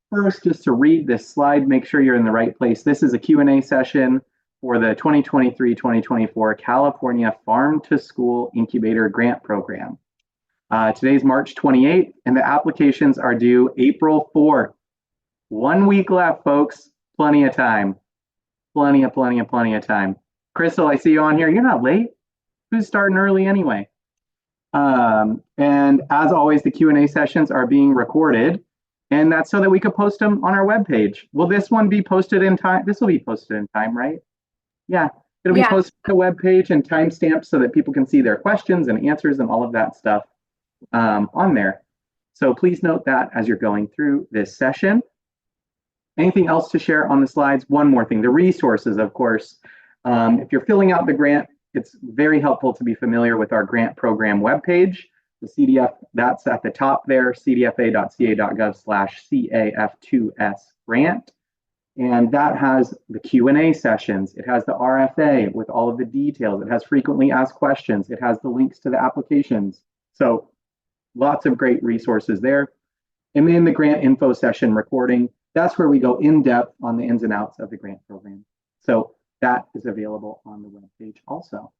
first, just to read this slide, make sure you're in the right place. This is a Q&A session for the 2023-2024 California Farm to School Incubator Grant Program. Today's March 28th, and the applications are due April 4th. 1 week left, folks. Plenty of time. Plenty of time. Crystal, I see you on here. You're not late. Who's starting early anyway? And as always, the Q&A sessions are being recorded, and that's so that we could post them on our webpage. Will this one be posted in time? This will be posted in time, right? Yeah, it'll be posted on the webpage and timestamped so that people can see their questions and answers and all of that stuff on there. So please note that as you're going through this session. Anything else to share on the slides? One more thing, the resources, of course. If you're filling out the grant, it's very helpful to be familiar with our grant program webpage. The CDF, that's at the top there, cdfa.ca.gov/CAF2S grant. And that has the Q&A sessions. It has the RFA with all of the details. It has frequently asked questions. It has the links to the applications. So lots of great resources there. And then the grant info session recording, that's where we go in depth on the ins and outs of the grant program. So that is available on the webpage also.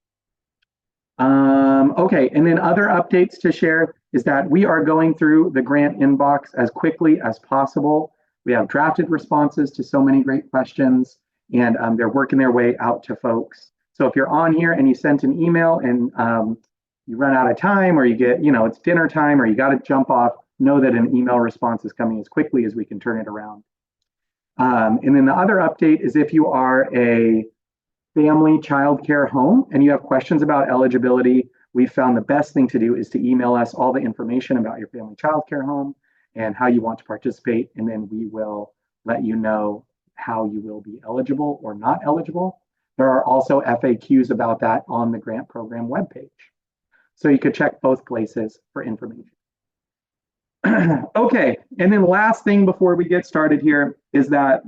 Okay, and then other updates to share is that we are going through the grant inbox as quickly as possible. We have drafted responses to so many great questions, and they're working their way out to folks. So if you're on here and you sent an email and you run out of time, or you get, it's dinner time, or you got to jump off, know that an email response is coming as quickly as we can turn it around. And then the other update is if you are a family childcare home and you have questions about eligibility, we found the best thing to do is to email us all the information about your family childcare home and how you want to participate, and then we will let you know how you will be eligible or not eligible. There are also FAQs about that on the grant program webpage. So you could check both places for information. Okay, and then last thing before we get started here is that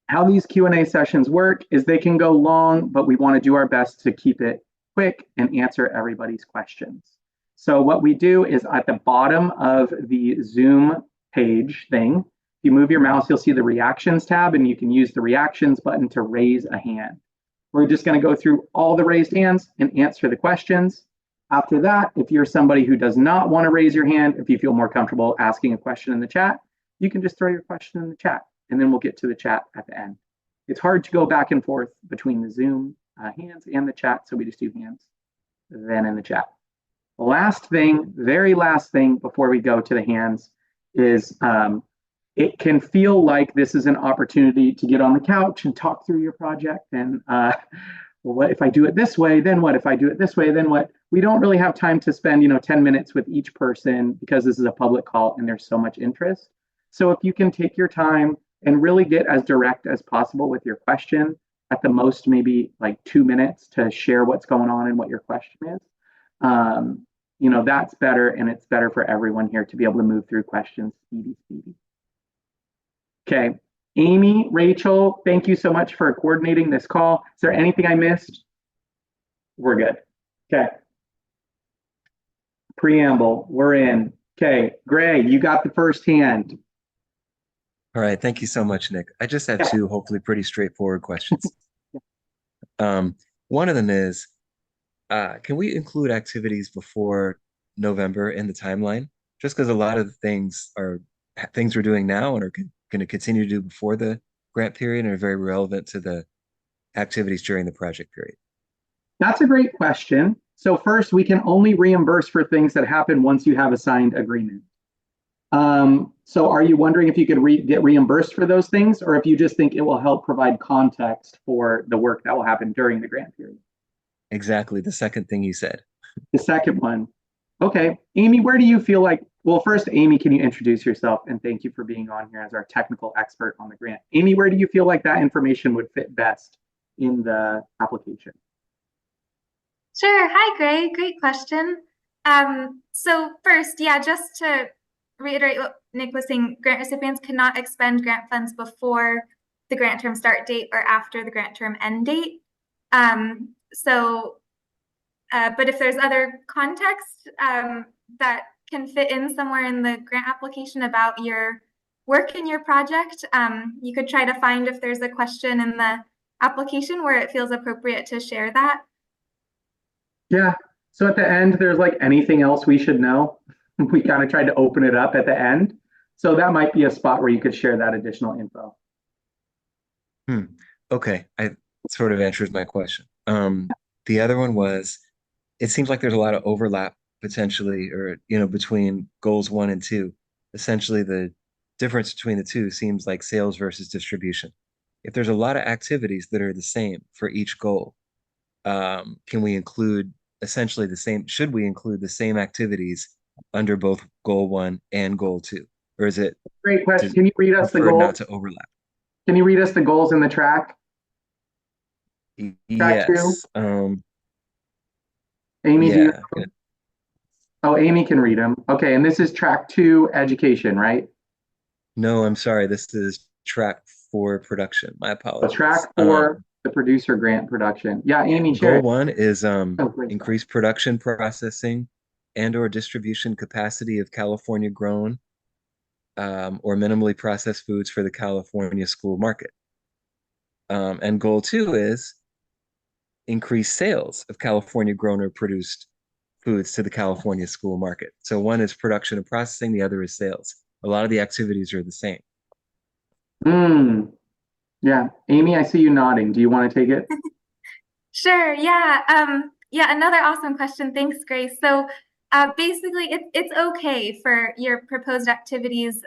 how these Q&A sessions work is they can go long, but we want to do our best to keep it quick and answer everybody's questions. So what we do is at the bottom of the Zoom page thing, if you move your mouse, you'll see the reactions tab, and you can use the reactions button to raise a hand. We're just going to go through all the raised hands and answer the questions. After that, if you're somebody who does not want to raise your hand, if you feel more comfortable asking a question in the chat, you can just throw your question in the chat, and then we'll get to the chat at the end. It's hard to go back and forth between the Zoom hands and the chat, so we just do hands, then in the chat. Last thing, very last thing before we go to the hands is it can feel like this is an opportunity to get on the couch and talk through your project and well, what if I do it this way, then what? If I do it this way, then what? We don't really have time to spend 10 minutes with each person because this is a public call and there's so much interest. So if you can take your time and really get as direct as possible with your question, at the most maybe like 2 minutes to share what's going on and what your question is, that's better, and it's better for everyone here to be able to move through questions speedy. Okay, Amy, Rachel, thank you so much for coordinating this call. Is there anything I missed? We're good. Okay. Preamble, we're in. Okay, Gray, you got the first hand. All right, thank you so much, Nick. I just have two hopefully pretty straightforward questions. One of them is, can we include activities before November in the timeline? Just because a lot of the things we're doing now and are going to continue to do before the grant period and are very relevant to the activities during the project period. That's a great question. So first, we can only reimburse for things that happen once you have a signed agreement. So are you wondering if you could get reimbursed for those things, or if you just think it will help provide context for the work that will happen during the grant period? Exactly, the second thing you said. The second one. Okay, Amy, where do you feel like, well, first, Amy, can you introduce yourself? And thank you for being on here as our technical expert on the grant. Amy, where do you feel like that information would fit best in the application? Sure. Hi, Gray. Great question. So first, just to reiterate what Nick was saying, grant recipients cannot expend grant funds before the grant term start date or after the grant term end date. But if there's other context that can fit in somewhere in the grant application about your work in your project, you could try to find if there's a question in the application where it feels appropriate to share that. Yeah. So at the end, there's like anything else we should know. We kind of tried to open it up at the end. So that might be a spot where you could share that additional info. Okay, I sort of answers my question. The other one was, it seems like there's a lot of overlap potentially, or between goals 1 and 2. Essentially, the difference between the two seems like sales versus distribution. If there's a lot of activities that are the same for each goal, can we include essentially the same? Should we include the same activities under both goal 1 and goal 2, or is it Great question. to Can you read us the preferred not goals? to overlap? Can you read us the goals in the track? Track 2? Yes. Amy, do you Yeah. know? Oh, Amy can read them. Okay, and this is track 2, education, right? No, I'm sorry. This is track 4 production. My So apologies. track 4, the producer grant production. Yeah, Amy, share Goal it. 1 is Great. increase production, processing, and/or distribution capacity of California grown or minimally processed foods for the California school market. And goal 2 is increase sales of California grown or produced foods to the California school market. So one is production and processing, the other is sales. A lot of the activities are the same. Yeah, Amy, I see you nodding. Do you want to take it? Sure. Yeah. Yeah. Another awesome question. Thanks, Grace. So, basically, it's okay for your proposed activities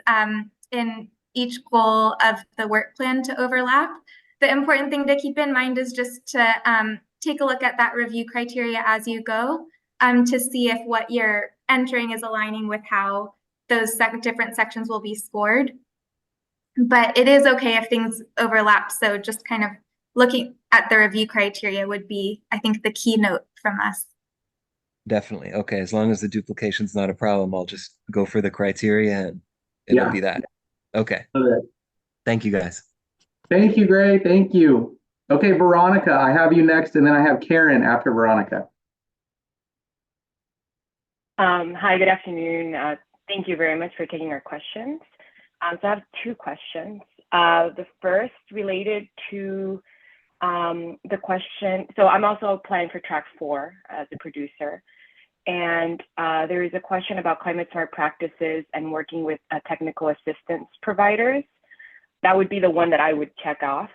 in each goal of the work plan to overlap. The important thing to keep in mind is just to take a look at that review criteria as you go to see if what you're entering is aligning with how those different sections will be scored. But it is okay if things overlap. So just kind of looking at the review criteria would be, I think, the keynote from us. Definitely. Okay. As long as the duplication's not a problem, I'll just go for the criteria and it'll Yeah. be that. Okay. Okay. Thank you guys. Thank you, Gray. Thank you. Okay, Veronica, I have you next, and then I have Karen after Veronica. Hi, good afternoon. Thank you very much for taking our questions. So I have 2 questions. The first related to the question. So I'm also applying for track 4 as a producer. And there is a question about climate smart practices and working with technical assistance providers. That would be the one that I would check off.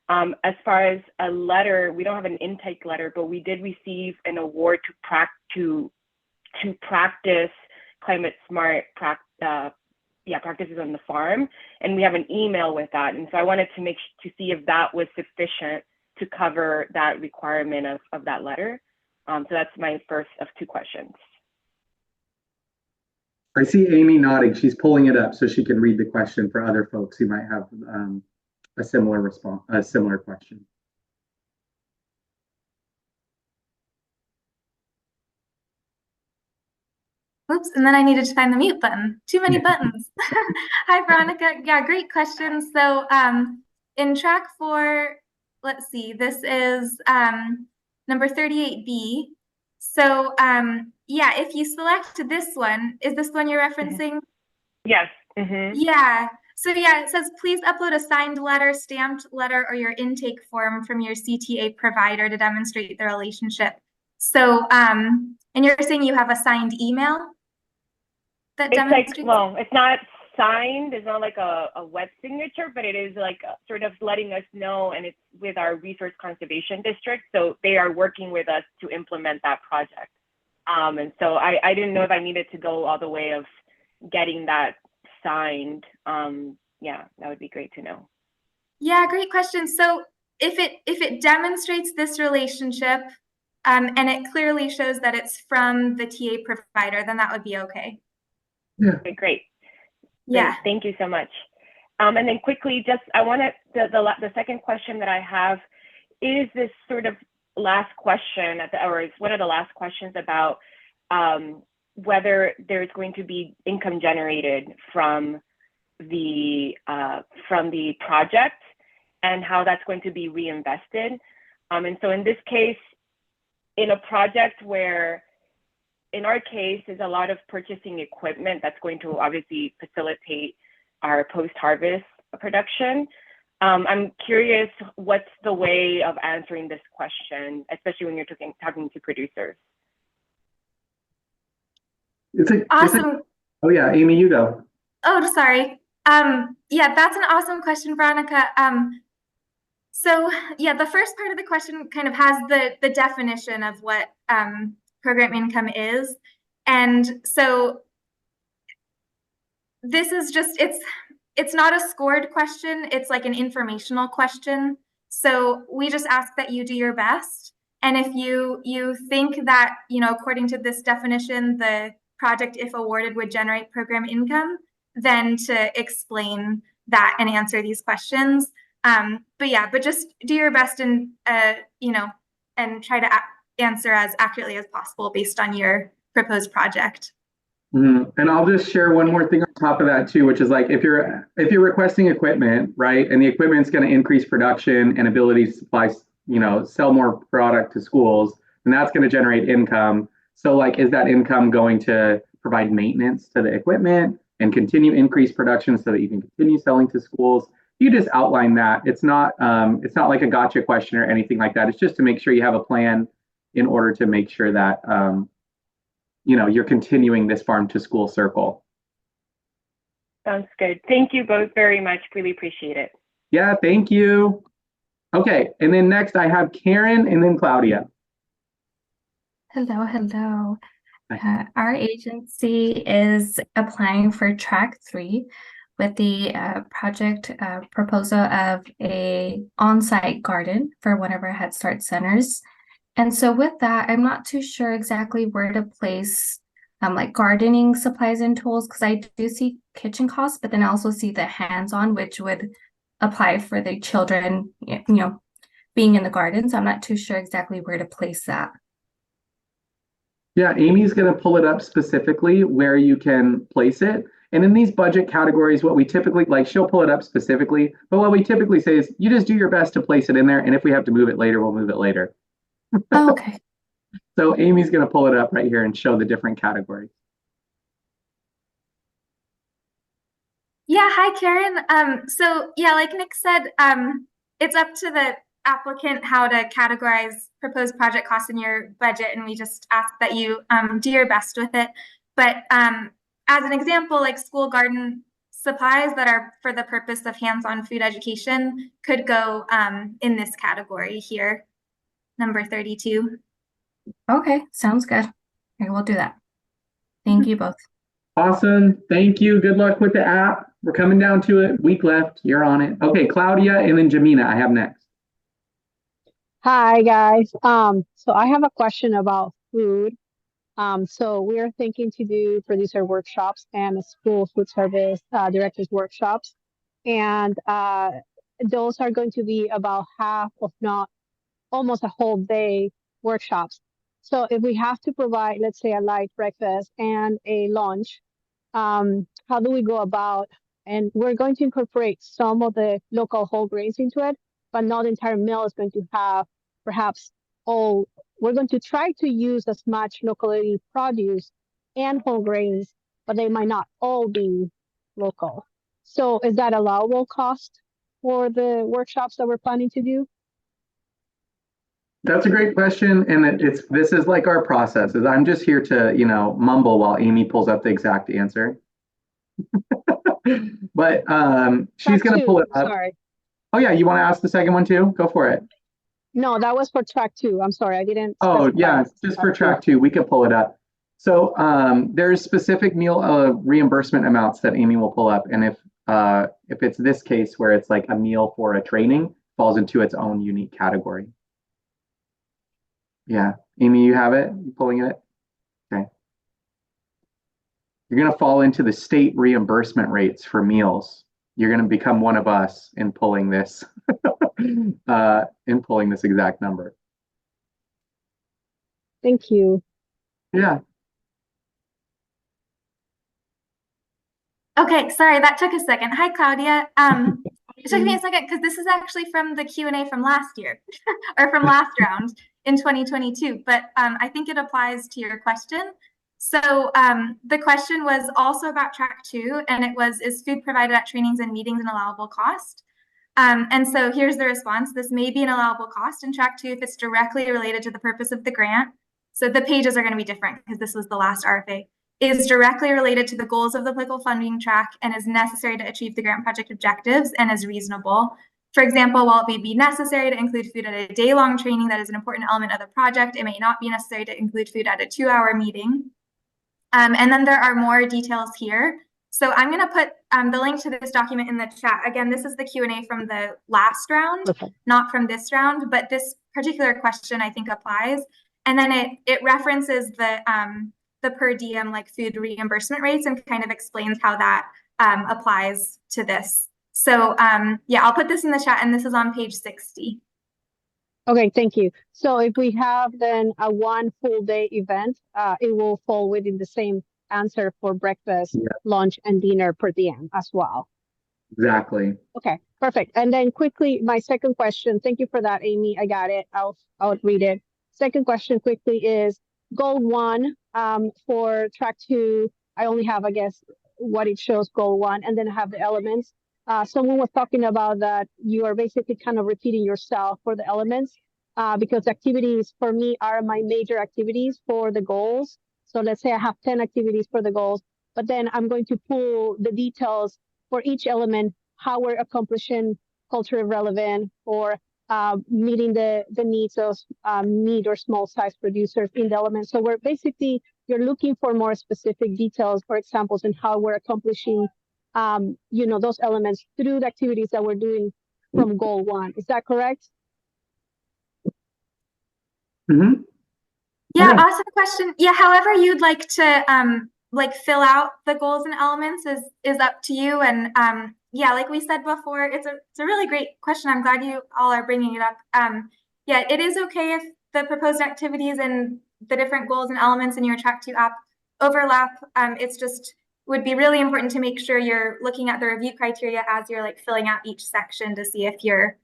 As far as a letter, we don't have an intake letter, but we did receive an award to practice climate smart practices on the farm, and we have an email with that. And so I wanted to see if that was sufficient to cover that requirement of that letter. So that's my first of 2 questions. I see Amy nodding. She's pulling it up so she can read the question for other folks who might have a similar question. Oops, and then I needed to find the mute button. Too many buttons. Hi, Veronica. Yeah, great question. So in track 4, let's see, this is number 38B. So yeah, if you select this one, is this one you're referencing? Yes. Mm-hmm. Yeah. So yeah, it says, please upload a signed letter, stamped letter, or your intake form from your CTA provider to demonstrate the relationship. So, and you're saying you have a signed email that demonstrates? Like, well, it's not signed. It's not like a wet signature, but it is like sort of letting us know, and it's with our resource conservation district. So they are working with us to implement that project. And so I didn't know if I needed to go all the way of getting that signed. Yeah, that would be great to know. Yeah, great question. So if it demonstrates this relationship and it clearly shows that it's from the TA provider, then that would be okay. Yeah. Okay, great. Yeah. Great. Thank you so much. And then quickly, just I wanted the second question that I have is this sort of last question or it's one of the last questions about whether there's going to be income generated from the project and how that's going to be reinvested. And so in this case, in a project where, in our case, is a lot of purchasing equipment that's going to obviously facilitate our post-harvest production. I'm curious, what's the way of answering this question, especially when you're talking to producers? Awesome. Oh yeah, Amy, you go. Oh, sorry. Yeah, that's an awesome question, Veronica. So yeah, the first part of the question kind of has the definition of what program income is. And so this is just, it's not a scored question, it's like an informational question. So we just ask that you do your best. And if you think that, according to this definition, the project, if awarded, would generate program income, then to explain that and answer these questions. But just do your best and, and try to answer as accurately as possible based on your proposed project. And I'll just share one more thing on top of that too, which is like if you're requesting equipment, right, and the equipment's going to increase production and ability to supply, sell more product to schools, then that's going to generate income. So like, is that income going to provide maintenance to the equipment and continue increase production so that you can continue selling to schools? You just outline that. It's not like a gotcha question or anything like that. It's just to make sure you have a plan in order to make sure that you're continuing this farm to school circle. Sounds good. Thank you both very much. Really appreciate it. Yeah, thank you. Okay, and then next I have Karen and then Claudia. Hello, hello. Our agency is applying for track 3 with the project proposal of a on-site garden for one of our Head Start centers. And so with that, I'm not too sure exactly where to place like gardening supplies and tools, because I do see kitchen costs, but then I also see the hands-on, which would apply for the children, being in the garden. So I'm not too sure exactly where to place that. Yeah, Amy's going to pull it up specifically where you can place it. And in these budget categories, what we typically, like, she'll pull it up specifically, but what we typically say is you just do your best to place it in there. And if we have to move it later, we'll move it later. Oh, okay. So Amy's going to pull it up right here and show the different categories. Yeah, hi, Karen. So yeah, like Nick said, it's up to the applicant how to categorize proposed project costs in your budget, and we just ask that you do your best with it. But as an example, like school garden supplies that are for the purpose of hands-on food education could go in this category here, number 32. Okay, sounds good. Okay, we'll do that. Thank you both. Awesome. Thank you. Good luck with the app. We're coming down to it. Week left. You're on it. Okay, Claudia and then Jamina, I have next. Hi guys. So I have a question about food. So we are thinking to do producer workshops and school food service directors workshops, and those are going to be about half, if not almost a whole day workshops. So if we have to provide, let's say, a light breakfast and a lunch, how do we go about? And we're going to incorporate some of the local whole grains into it, but not the entire meal is going to have perhaps all. We're going to try to use as much locally produce and whole grains, but they might not all be local. So is that allowable cost for the workshops that we're planning to do? That's a great question, and this is like our process. Is I'm just here to mumble while Amy pulls up the exact answer. But she's going to pull it up. Sorry. Oh yeah, you want to ask the second one too? Go for it. No, that was for track 2. I'm sorry, I didn't. Oh yeah, just for track 2, we could pull it up. So there's specific meal reimbursement amounts that Amy will pull up, and if it's this case where it's like a meal for a training, falls into its own unique category. Yeah, Amy, you have it? You pulling it? Okay. You're going to fall into the state reimbursement rates for meals. You're going to become one of us in pulling this, exact number. Thank you. Yeah. Okay, sorry, that took a second. Hi, Claudia. It took me a second because this is actually from the Q&A from last year or from last round in 2022, but I think it applies to your question. So the question was also about track 2, and it was, is food provided at trainings and meetings an allowable cost? And so here's the response. This may be an allowable cost in track 2 if it's directly related to the purpose of the grant. So the pages are going to be different because this was the last RFA. Is directly related to the goals of the applicable funding track and is necessary to achieve the grant project objectives and is reasonable. For example, while it may be necessary to include food at a day-long training that is an important element of the project, it may not be necessary to include food at a 2-hour meeting. And then there are more details here. So I'm going to put the link to this document in the chat. Again, this is the Q&A from the last round, not from this round, but this particular question I think applies. And then it references the per diem like food reimbursement rates and kind of explains how that applies to this. So yeah, I'll put this in the chat, and this is on page 60. Okay, thank you. So if we have then a 1 full day event, it will fall within the same answer for breakfast, lunch, and dinner per diem as well. Exactly. Okay, perfect. And then quickly, my second question. Thank you for that, Amy. I got it. I'll read it. Second question quickly is goal 1 for track 2. I only have, I guess, what it shows goal 1, and then I have the elements. Someone was talking about that you are basically kind of repeating yourself for the elements because activities for me are my major activities for the goals. So let's say I have 10 activities for the goals, but then I'm going to pull the details for each element, how we're accomplishing culturally relevant or meeting the needs of meat or small size producers in the element. So we're basically, you're looking for more specific details or examples in how we're accomplishing you know, those elements through the activities that we're doing from goal 1. Is that correct? Mm-hmm. Yeah, Okay. awesome question. Yeah, however you'd like to like fill out the goals and elements is up to you. And yeah, like we said before, it's a really great question. I'm glad you all are bringing it up. Yeah, it is okay if the proposed activities and the different goals and elements in your track 2 app overlap. It's just would be really important to make sure you're looking at the review criteria as you're like filling out each section to see if you're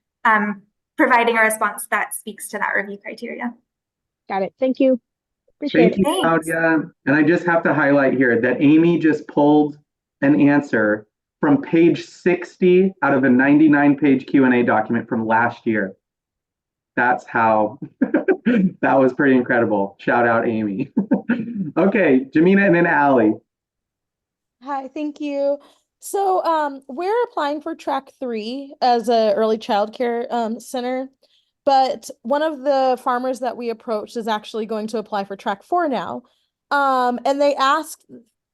providing a response that speaks to that review criteria. Got it. Thank you. Appreciate Thank you, Thanks. Claudia. And I just have to highlight here that Amy just pulled an answer from page 60 out of a 99-page Q&A document from last year. That's how, that was pretty incredible. Shout out, Amy. Okay, Jamina and then Allie. Hi, thank you. So we're applying for track 3 as a early childcare center, but one of the farmers that we approached is actually going to apply for track 4 now. And they asked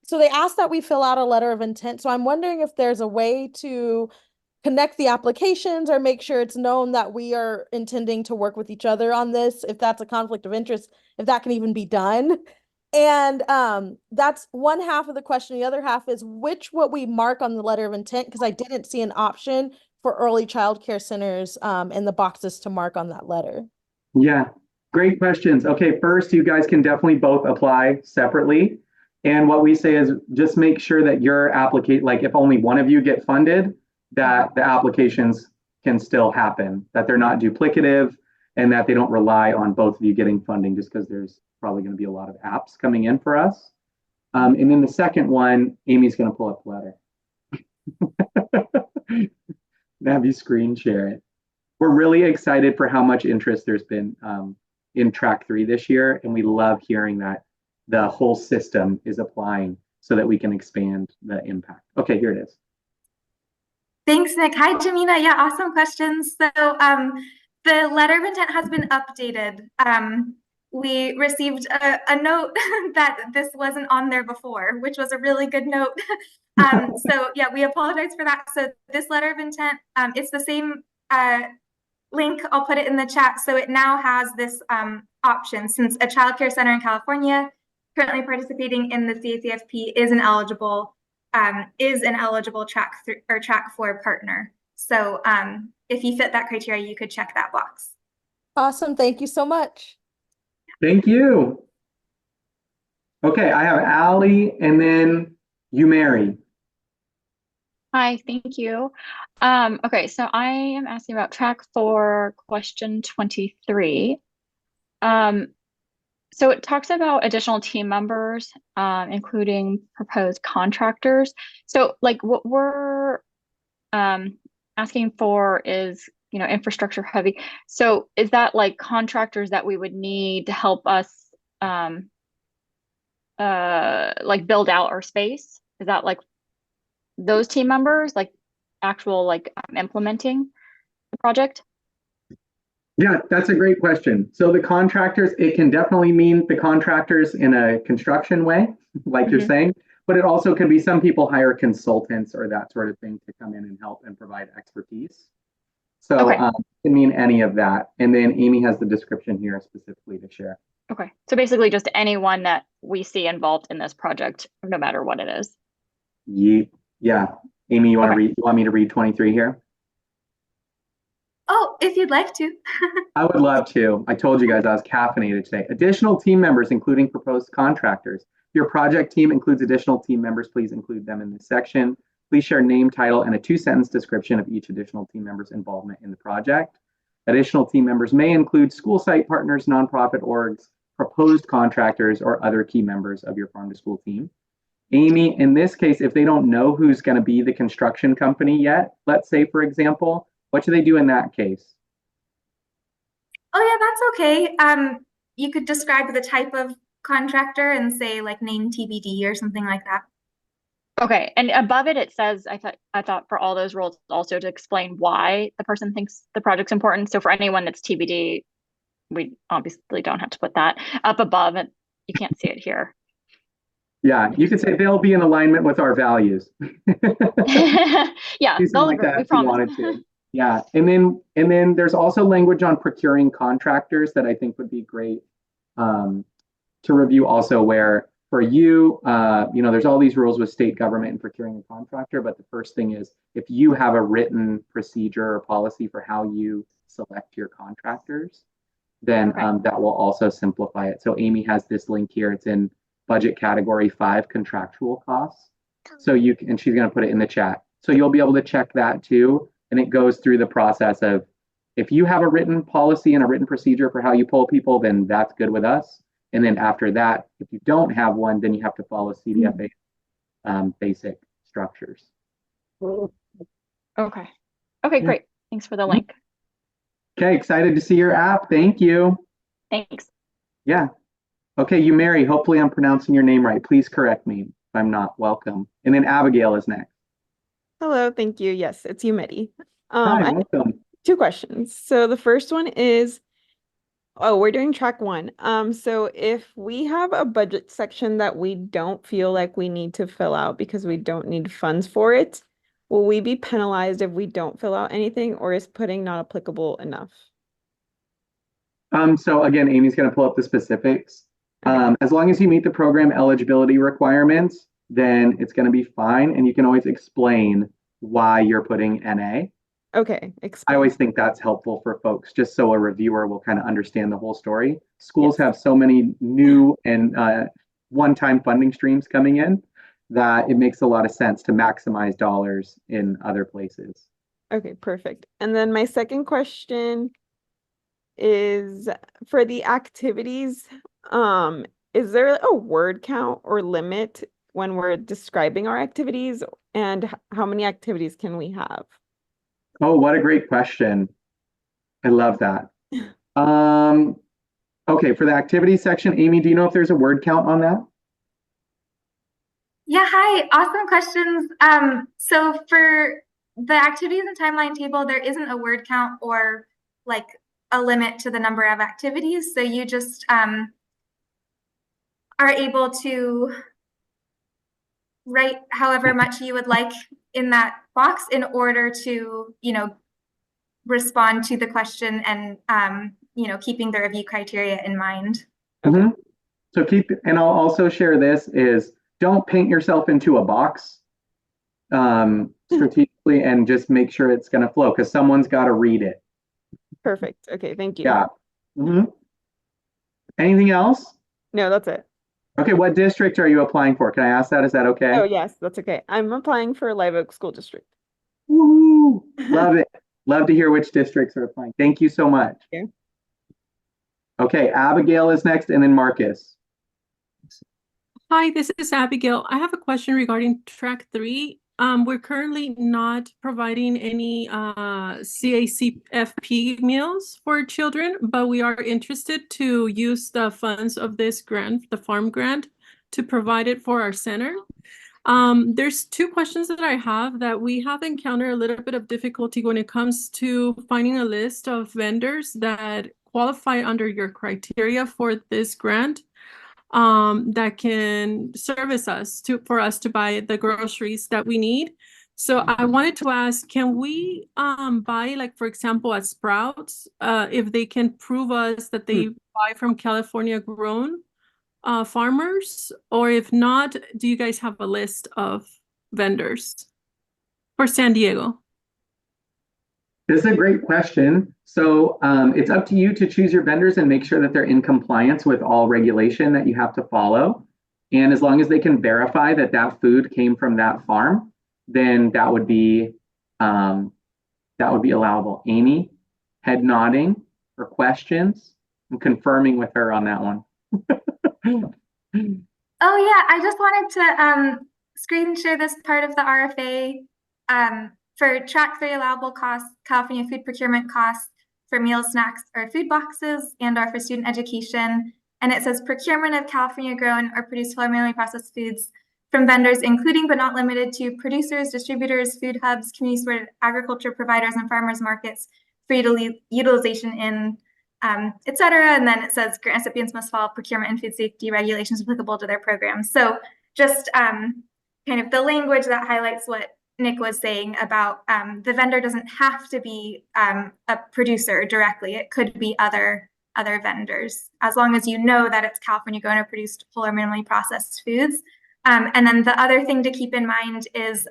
that we fill out a letter of intent. So I'm wondering if there's a way to connect the applications or make sure it's known that we are intending to work with each other on this, if that's a conflict of interest, if that can even be done. And that's one half of the question. The other half is what we mark on the letter of intent, because I didn't see an option for early childcare centers in the boxes to mark on that letter. Yeah, great questions. Okay, first, you guys can definitely both apply separately. And what we say is just make sure that your applicant, like if only one of you get funded, that the applications can still happen, that they're not duplicative, and that they don't rely on both of you getting funding just because there's probably going to be a lot of apps coming in for us. And then the second one, Amy's going to pull up the letter. Have you screen share it. We're really excited for how much interest there's been in track 3 this year. And we love hearing that the whole system is applying so that we can expand the impact. Okay, here it is. Thanks, Nick. Hi, Jamina. Yeah, awesome questions. So the letter of intent has been updated. We received a note that this wasn't on there before, which was a really good note. So yeah, we apologize for that. So this letter of intent, it's the same link. I'll put it in the chat. So it now has this option, since a childcare center in California currently participating in the CACFP is an eligible track 3 or track 4 partner. So if you fit that criteria, you could check that box. Awesome. Thank you so much. Thank you. Okay, I have Allie and then you, Mary. Hi, thank you. Okay, so I am asking about track 4, question 23. So it talks about additional team members, including proposed contractors. So like what we're asking for is, infrastructure heavy. So is that like contractors that we would need to help us like build out our space? Is that like those team members, like actual like implementing the project? Yeah, that's a great question. So the contractors, it can definitely mean the contractors in a construction way, like you're saying, but it also could be some people hire consultants or that sort of thing to come in and help and provide expertise. So Okay. it can mean any of that. And then Amy has the description here specifically to share. Okay. So basically just anyone that we see involved in this project, no matter what it is. Yeah. Amy, you want to read? You want me to read 23 here? Oh, if you'd like to. I would love to. I told you guys I was caffeinated today. Additional team members, including proposed contractors. Your project team includes additional team members. Please include them in this section. Please share name, title, and a 2-sentence description of each additional team member's involvement in the project. Additional team members may include school site partners, nonprofit orgs, proposed contractors, or other key members of your farm to school team. Amy, in this case, if they don't know who's going to be the construction company yet, let's say, for example, what do they do in that case? Oh yeah, that's okay. You could describe the type of contractor and say like name TBD or something like that. Okay. And above it, it says, I thought for all those roles also to explain why the person thinks the project's important. So for anyone that's TBD, we obviously don't have to put that up above it. You can't see it here. Yeah, you could say they'll be in alignment with our values. Yeah, they'll agree. We promise. Yeah, and then there's also language on procuring contractors that I think would be great to review also, where for you, there's all these rules with state government and procuring a contractor, but the first thing is if you have a written procedure or policy for how you select your contractors, then that will also simplify it. So Amy has this link here. It's in budget category 5, contractual costs. So and she's going to put it in the chat. So you'll be able to check that too. And it goes through the process of if you have a written policy and a written procedure for how you pull people, then that's good with us. And then after that, if you don't have one, then you have to follow CDFA basic structures. Okay. Okay, great. Thanks for the link. Okay, excited to see your app. Thank you. Thanks. Yeah. Okay, you Mary, hopefully I'm pronouncing your name right. Please correct me if I'm not. Welcome. And then Abigail is next. Hello, thank you. Yes, it's Umedi. Hi, I have welcome. 2 questions. So the first one is, we're doing track 1. So if we have a budget section that we don't feel like we need to fill out because we don't need funds for it, will we be penalized if we don't fill out anything, or is putting not applicable enough? So again, Amy's going to pull up the specifics. As long as you meet the program eligibility requirements, then it's going to be fine. And you can always explain why you're putting NA. Okay. I always think that's helpful for folks, just so a reviewer will kind of understand the whole story. Schools have so many new and one-time funding streams coming in that it makes a lot of sense to maximize dollars in other places. Okay, perfect. And then my second question is for the activities, is there a word count or limit when we're describing our activities, and how many activities can we have? Oh, what a great question. I love that. Okay, for the activity section, Amy, do you know if there's a word count on that? Yeah, hi, awesome questions. So for the activities and timeline table, there isn't a word count or like a limit to the number of activities. So you just are able to write however much you would like in that box in order to, respond to the question and, keeping the review criteria in mind. Mm-hmm. So and I'll also share this is don't paint yourself into a box strategically and just make sure it's going to flow because someone's got to read it. Perfect. Okay, thank you. Yeah. Mm-hmm. Anything else? No, that's it. Okay, what district are you applying for? Can I ask that? Is that okay? Oh, yes, that's okay. I'm applying for Live Oak School District. Woo! Love it. Love to hear which districts are applying. Thank you so much. Yeah. Okay, Abigail is next, and then Marcus. Hi, this is Abigail. I have a question regarding track 3. We're currently not providing any CACFP meals for children, but we are interested to use the funds of this grant, the farm grant, to provide it for our center. There's 2 questions that I have that we have encountered a little bit of difficulty when it comes to finding a list of vendors that qualify under your criteria for this grant. That can service us for us to buy the groceries that we need. So I wanted to ask, can we buy, like, for example, at Sprouts, if they can prove us that they buy from California grown farmers, or if not, do you guys have a list of vendors for San Diego? This is a great question. So it's up to you to choose your vendors and make sure that they're in compliance with all regulation that you have to follow. And as long as they can verify that that food came from that farm, then that would be allowable. Amy, head nodding for questions. I'm confirming with her on that one. Oh yeah, I just wanted to screen share this part of the RFA. For track 3 allowable costs, California food procurement costs for meal snacks or food boxes and/or for student education. And it says procurement of California grown or produced whole or minimally processed foods from vendors, including but not limited to producers, distributors, food hubs, community supported agriculture providers, and farmers markets for utilization in, et cetera. And then it says grant recipients must follow procurement and food safety regulations applicable to their programs. So just kind of the language that highlights what Nick was saying about the vendor doesn't have to be a producer directly. It could be other vendors, as long as you know that it's California grown or produced whole or minimally processed foods. And then the other thing to keep in mind is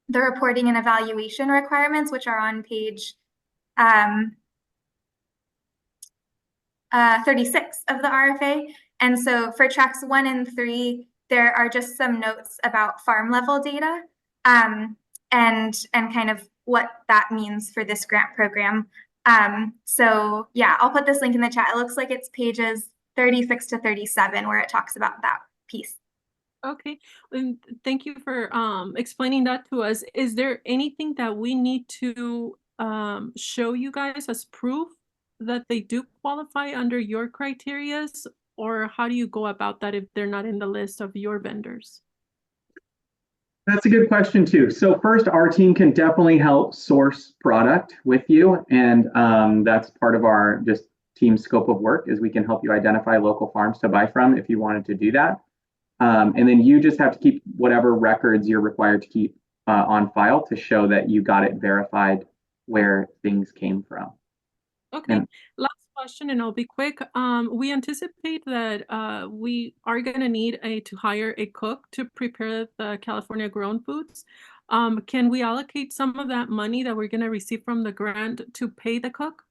the reporting and evaluation requirements, which are on page 36 of the RFA. And so for tracks 1 and 3, there are just some notes about farm level data. And kind of what that means for this grant program. So yeah, I'll put this link in the chat. It looks like it's pages 36 to 37 where it talks about that piece. Okay, and thank you for explaining that to us. Is there anything that we need to show you guys as proof that they do qualify under your criterias, or how do you go about that if they're not in the list of your vendors? That's a good question too. So first, our team can definitely help source product with you. And that's part of our just team scope of work is we can help you identify local farms to buy from if you wanted to do that. And then you just have to keep whatever records you're required to keep on file to show that you got it verified where things came from. Okay, and last question, and I'll be quick. We anticipate that we are going to need to hire a cook to prepare the California grown foods. Can we allocate some of that money that we're going to receive from the grant to pay the cook?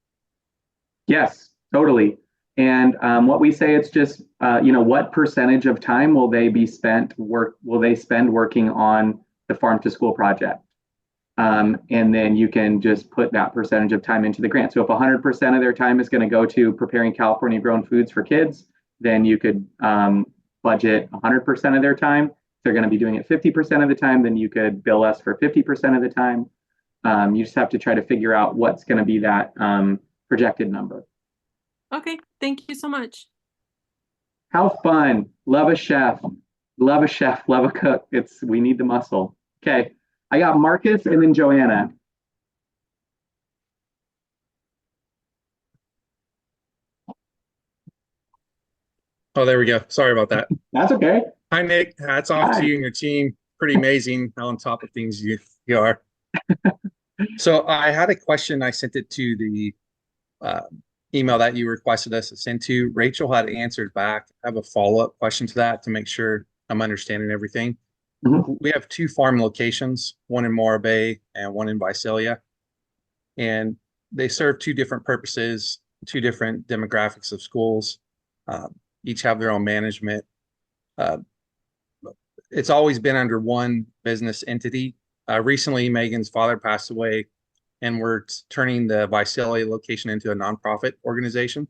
Yes, totally. And what we say, it's just, what percentage of time will they spend working on the farm to school project? And then you can just put that percentage of time into the grant. So if 100% of their time is going to go to preparing California grown foods for kids, then you could budget 100% of their time. If they're going to be doing it 50% of the time, then you could bill us for 50% of the time. You just have to try to figure out what's going to be that projected number. Okay, thank you so much. How fun. Love a chef. Love a chef, love a cook. We need the muscle. Okay. I got Marcus and then Joanna. Oh, there we go. Sorry about that. That's okay. Hi, Nick. Hats off to you and your team. Pretty amazing how on top of things you are. So I had a question. I sent it to the email that you requested us to send to. Rachel had answered back. I have a follow-up question to that to make sure I'm understanding everything. Mm-hmm. We have 2 farm locations, one in Morro Bay and one in Visalia. And they serve 2 different purposes, 2 different demographics of schools. Each have their own management. It's always been under one business entity. Recently, Megan's father passed away, and we're turning the Visalia location into a nonprofit organization.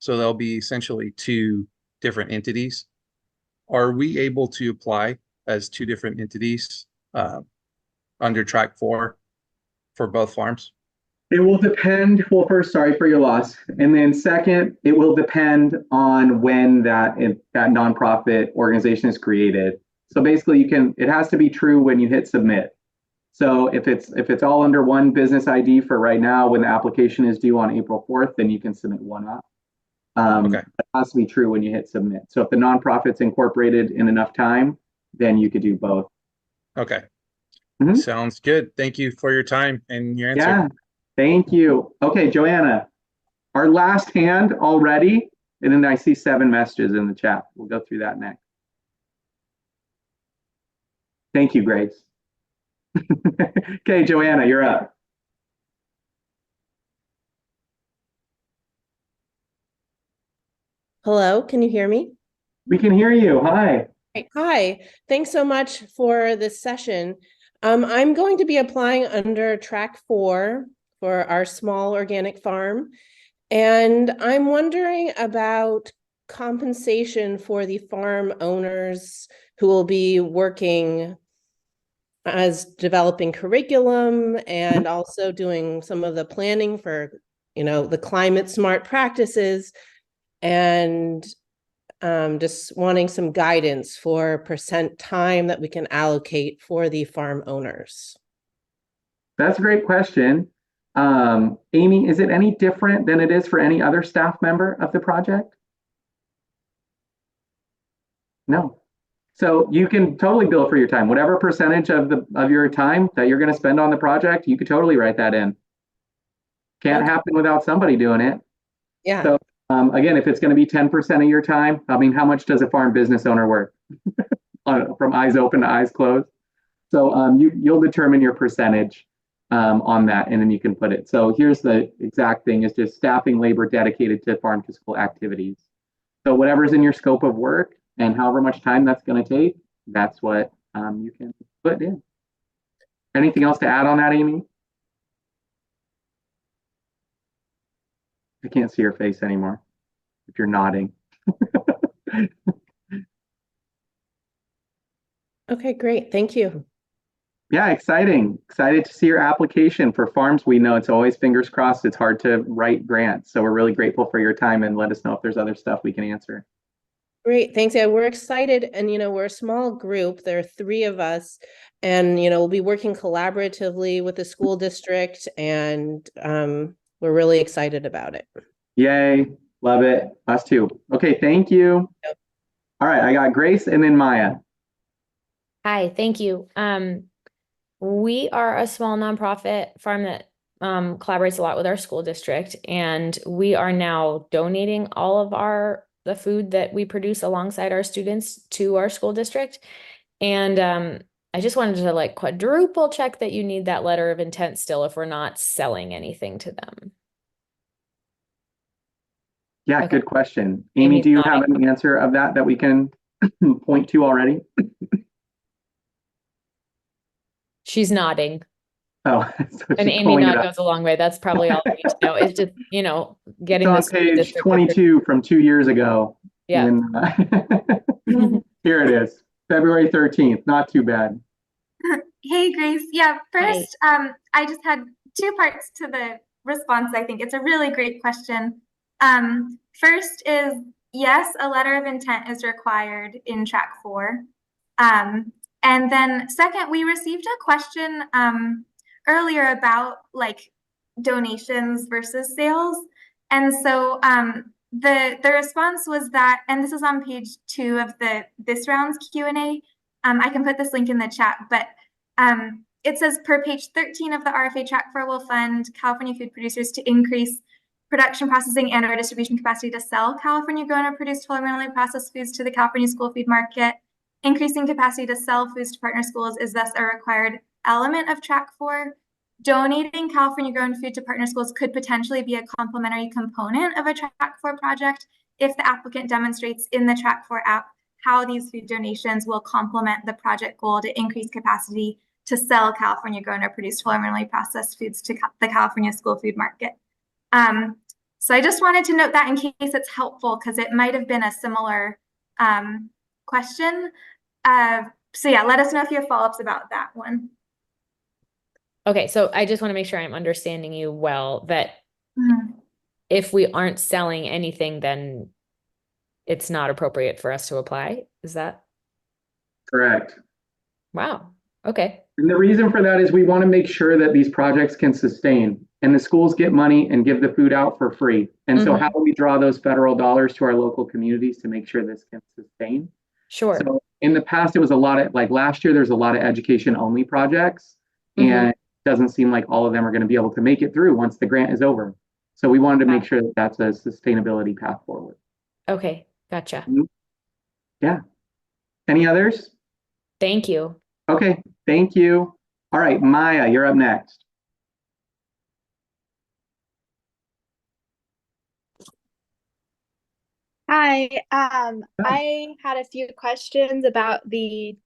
So there'll be essentially two different entities. Are we able to apply as two different entities under track 4 for both farms? It will depend. Well, first, sorry for your loss. And then second, it will depend on when that nonprofit organization is created. So basically it has to be true when you hit submit. So if it's all under one business ID for right now, when the application is due on April 4th, then you can submit one up. Okay. It has to be true when you hit submit. So if the nonprofit's incorporated in enough time, then you could do both. Okay. Mhm. Sounds good. Thank you for your time and your answer. Yeah, thank you. Okay, Joanna, our last hand already, and then I see 7 messages in the chat. We'll go through that next. Thank you, Grace. Okay, Joanna, you're up. Hello, can you hear me? We can hear you. Hi. Hi, thanks so much for this session. I'm going to be applying under track 4 for our small organic farm. And I'm wondering about compensation for the farm owners who will be working as developing curriculum and also doing some of the planning for, the climate smart practices, and just wanting some guidance for percent time that we can allocate for the farm owners. That's a great question. Amy, is it any different than it is for any other staff member of the project? No. So you can totally bill for your time. Whatever percentage of your time that you're going to spend on the project, you could totally write that in. Can't happen without somebody doing it. Yeah. So again, if it's going to be 10% of your time, I mean, how much does a farm business owner work? From eyes open to eyes closed. So you'll determine your percentage on that, and then you can put it. So here's the exact thing: is just staffing labor dedicated to farm to school activities. So whatever's in your scope of work and however much time that's going to take, that's what you can put in. Anything else to add on that, Amy? I can't see your face anymore if you're nodding. Okay, great. Thank you. Yeah, exciting. Excited to see your application for farms. We know it's always fingers crossed. It's hard to write grants. So we're really grateful for your time, and let us know if there's other stuff we can answer. Great, thanks. Yeah, we're excited, and we're a small group. There are 3 of us, and we'll be working collaboratively with the school district, and we're really excited about it. Yay, love it. Us too. Okay, thank you. Yep. All right, I got Grace and then Maya. Hi, thank you. We are a small nonprofit farm that collaborates a lot with our school district, and we are now donating all of the food that we produce alongside our students to our school district. And I just wanted to quadruple check that you need that letter of intent still if we're not selling anything to them. Yeah, Okay. good question. Amy, do you have an answer of that we can point to already? She's nodding. Oh, so An Amy nod goes a long way. That's probably all I need to know. It's just, getting it's on page 22 from 2 years ago. Yeah. Here it is, February 13th. Not too bad. Hey, Grace. Yeah, first, I just had 2 parts to the response. I think it's a really great question. First is, yes, a letter of intent is required in track 4. And then second, we received a question earlier about donations versus sales. And so the response was that, and this is on page 2 of this round's Q&A. I can put this link in the chat, but it says, per page 13 of the RFA track 4 will fund California food producers to increase production, processing, and or distribution capacity to sell California grown or produced whole or minimally processed foods to the California school food market. Increasing capacity to sell foods to partner schools is thus a required element of track 4. Donating California grown food to partner schools could potentially be a complementary component of a track 4 project if the applicant demonstrates in the track 4 app how these food donations will complement the project goal to increase capacity to sell California grown or produced whole or minimally processed foods to the California school food market. So I just wanted to note that in case it's helpful, because it might have been a similar question. So yeah, let us know if you have follow-ups about that one. Okay, so I just want to make sure I'm understanding you well, that if we aren't selling anything, then it's not appropriate for us to apply. Is that? Correct. Wow. Okay. And the reason for that is we want to make sure that these projects can sustain and the schools get money and give the food out for free. And so how do we draw those federal dollars to our local communities to make sure this can sustain? Sure. So in the past, it was a lot of, like last year, there's a lot of education only projects, and it doesn't seem like all of them are going to be able to make it through once the grant is over. So we wanted to make sure that that's a sustainability path forward. Okay. Gotcha. Yeah. Any others? Thank you. Okay. Thank you. All right, Maya, you're up next. Hi, I had a few questions about the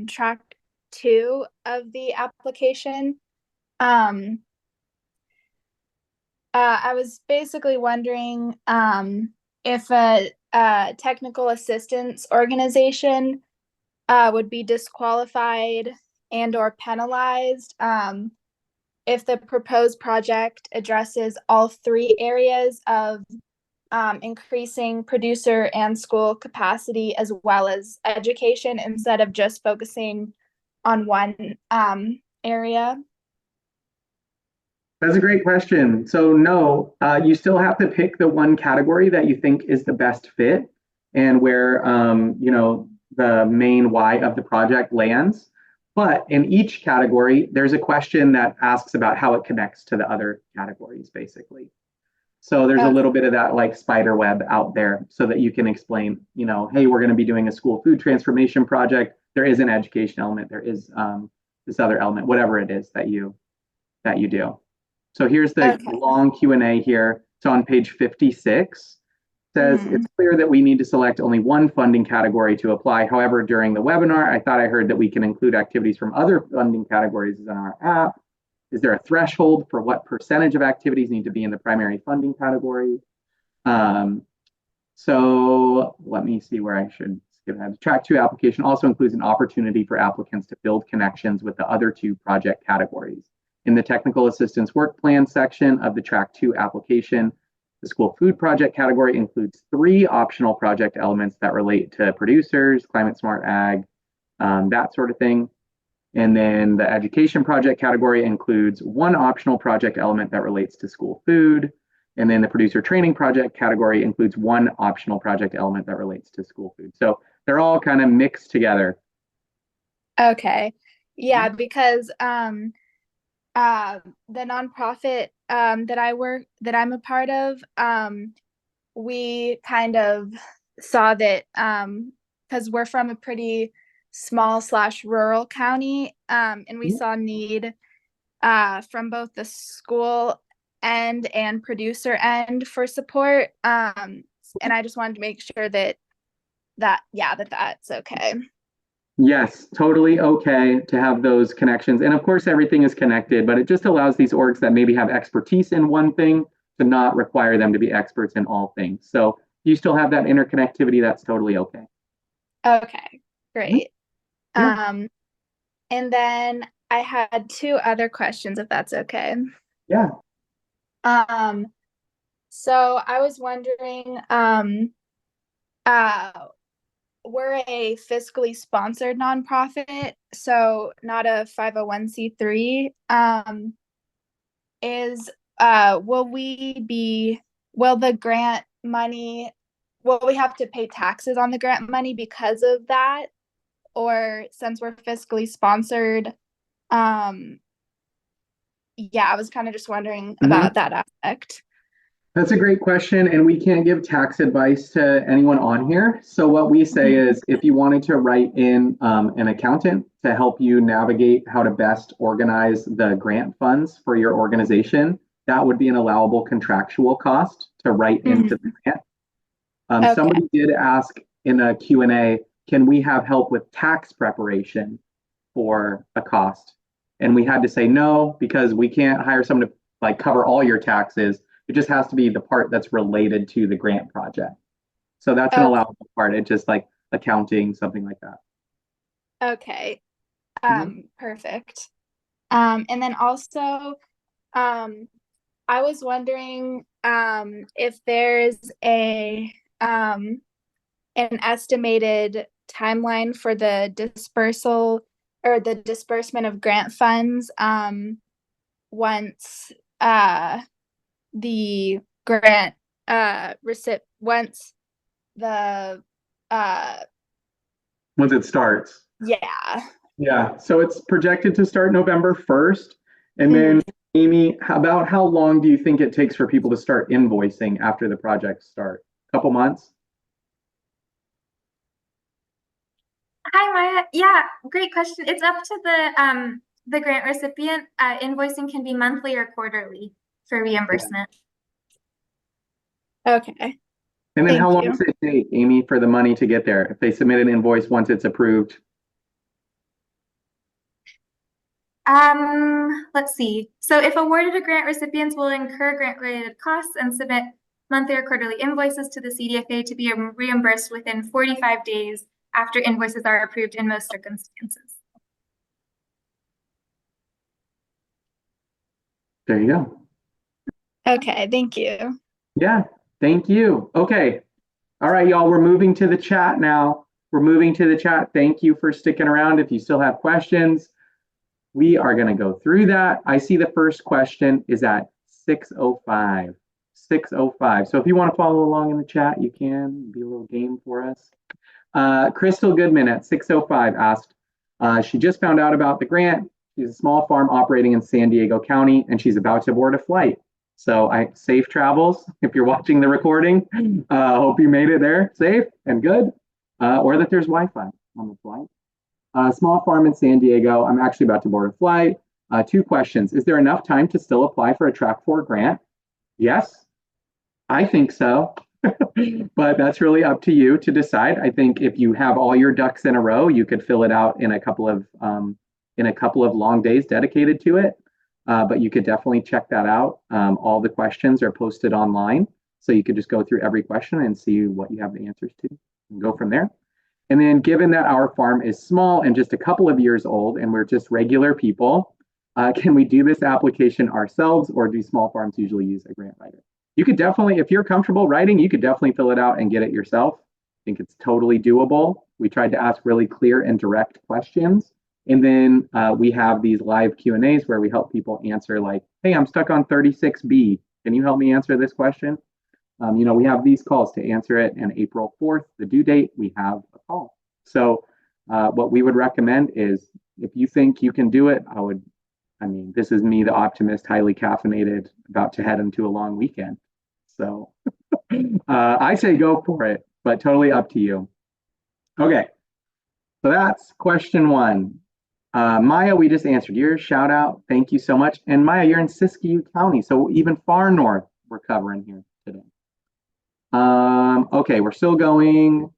track 2 of the application. I was basically wondering if a technical assistance organization would be disqualified and or penalized if the proposed project addresses all 3 areas of increasing producer and school capacity as well as education, instead of just focusing on one area? That's a great question. So no, you still have to pick the one category that you think is the best fit and where the main why of the project lands. But in each category, there's a question that asks about how it connects to the other categories, basically. So there's a little bit of that like spider web out there so that you can explain, hey, we're going to be doing a school food transformation project. There is an education element. There is this other element, whatever it is that you do. So here's the long Q&A here. So on page 56, says it's clear that we need to select only one funding category to apply. However, during the webinar, I thought I heard that we can include activities from other funding categories in our app. Is there a threshold for what percentage of activities need to be in the primary funding category? So let me see where I should skip ahead. The Track 2 application also includes an opportunity for applicants to build connections with the other 2 project categories. In the technical assistance work plan section of the Track 2 application, the school food project category includes 3 optional project elements that relate to producers, climate smart ag, that sort of thing. And then the education project category includes 1 optional project element that relates to school food. And then the producer training project category includes 1 optional project element that relates to school food. So they're all kind of mixed together. Okay. Yeah, because the nonprofit that I'm a part of, we kind of saw that because we're from a pretty small/rural county, and we saw need from both the school end and producer end for support, and I just wanted to make sure that's okay. Yes, totally okay to have those connections. And of course, everything is connected, but it just allows these orgs that maybe have expertise in one thing to not require them to be experts in all things. So you still have that interconnectivity, that's totally okay. Okay, great. Yeah. And then I had 2 other questions, if that's okay. Yeah. So I was wondering, we're a fiscally sponsored nonprofit, so not a 501c3. Will the grant money, will we have to pay taxes on the grant money because of that? Or since we're fiscally sponsored, I was kind of just wondering about that aspect. That's a great question, and we can't give tax advice to anyone on here. So what we say is if you wanted to write in an accountant to help you navigate how to best organize the grant funds for your organization, that would be an allowable contractual cost to write into the grant. Somebody did ask in a Q&A, can we have help with tax preparation for a cost? And we had to say no, because we can't hire someone to like cover all your taxes. It just has to be the part that's related to the grant project. So that's an Okay. allowable part. It's just like accounting, something like that. Okay. Mhm. Perfect. And then also, I was wondering, if there's an estimated timeline for the dispersal or the disbursement of grant funds, once, the grant, once the, Once it starts. yeah. Yeah, so it's projected to start November 1st. And then, Amy, about how long do you think it takes for people to start invoicing after the project start? Couple months? Hi, Maya. Yeah, great question. It's up to the grant recipient. Invoicing can be monthly or quarterly for reimbursement. Okay. And then how Thank long you. does it take, Amy, for the money to get there? If they submit an invoice once it's approved? Let's see. So if awarded to grant recipients will incur grant-related costs and submit monthly or quarterly invoices to the CDFA to be reimbursed within 45 days after invoices are approved in most circumstances. There you go. Okay, thank you. Yeah, thank you. Okay. All right, y'all, we're moving to the chat now. We're moving to the chat. Thank you for sticking around. If you still have questions, we are going to go through that. I see the first question is at 6:05. 6:05. So if you want to follow along in the chat, you can. Be a little game for us. Crystal Goodman at 6:05 asked, she just found out about the grant. She's a small farm operating in San Diego County, and she's about to board a flight. So safe travels if you're watching the recording. Hope you made it there safe and good, or that there's Wi-Fi on the flight. Small farm in San Diego. I'm actually about to board a flight. 2 questions. Is there enough time to still apply for a Track 4 grant? Yes, I think so. But that's really up to you to decide. I think if you have all your ducks in a row, you could fill it out in a couple of long days dedicated to it. But you could definitely check that out. All the questions are posted online, so you could just go through every question and see what you have the answers to and go from there. And then given that our farm is small and just a couple of years old and we're just regular people, can we do this application ourselves, or do small farms usually use a grant writer? You could definitely, if you're comfortable writing, you could definitely fill it out and get it yourself. I think it's totally doable. We tried to ask really clear and direct questions. And then we have these live Q&As where we help people answer like, hey, I'm stuck on 36B. Can you help me answer this question? We have these calls to answer it, and April 4th, the due date, we have a call. So what we would recommend is if you think you can do it, this is me, the optimist, highly caffeinated, about to head into a long weekend. So I say go for it, but totally up to you. Okay, so that's question 1. Maya, we just answered your shout out. Thank you so much. And Maya, you're in Siskiyou County, so even far north we're covering here today. Okay, we're still going.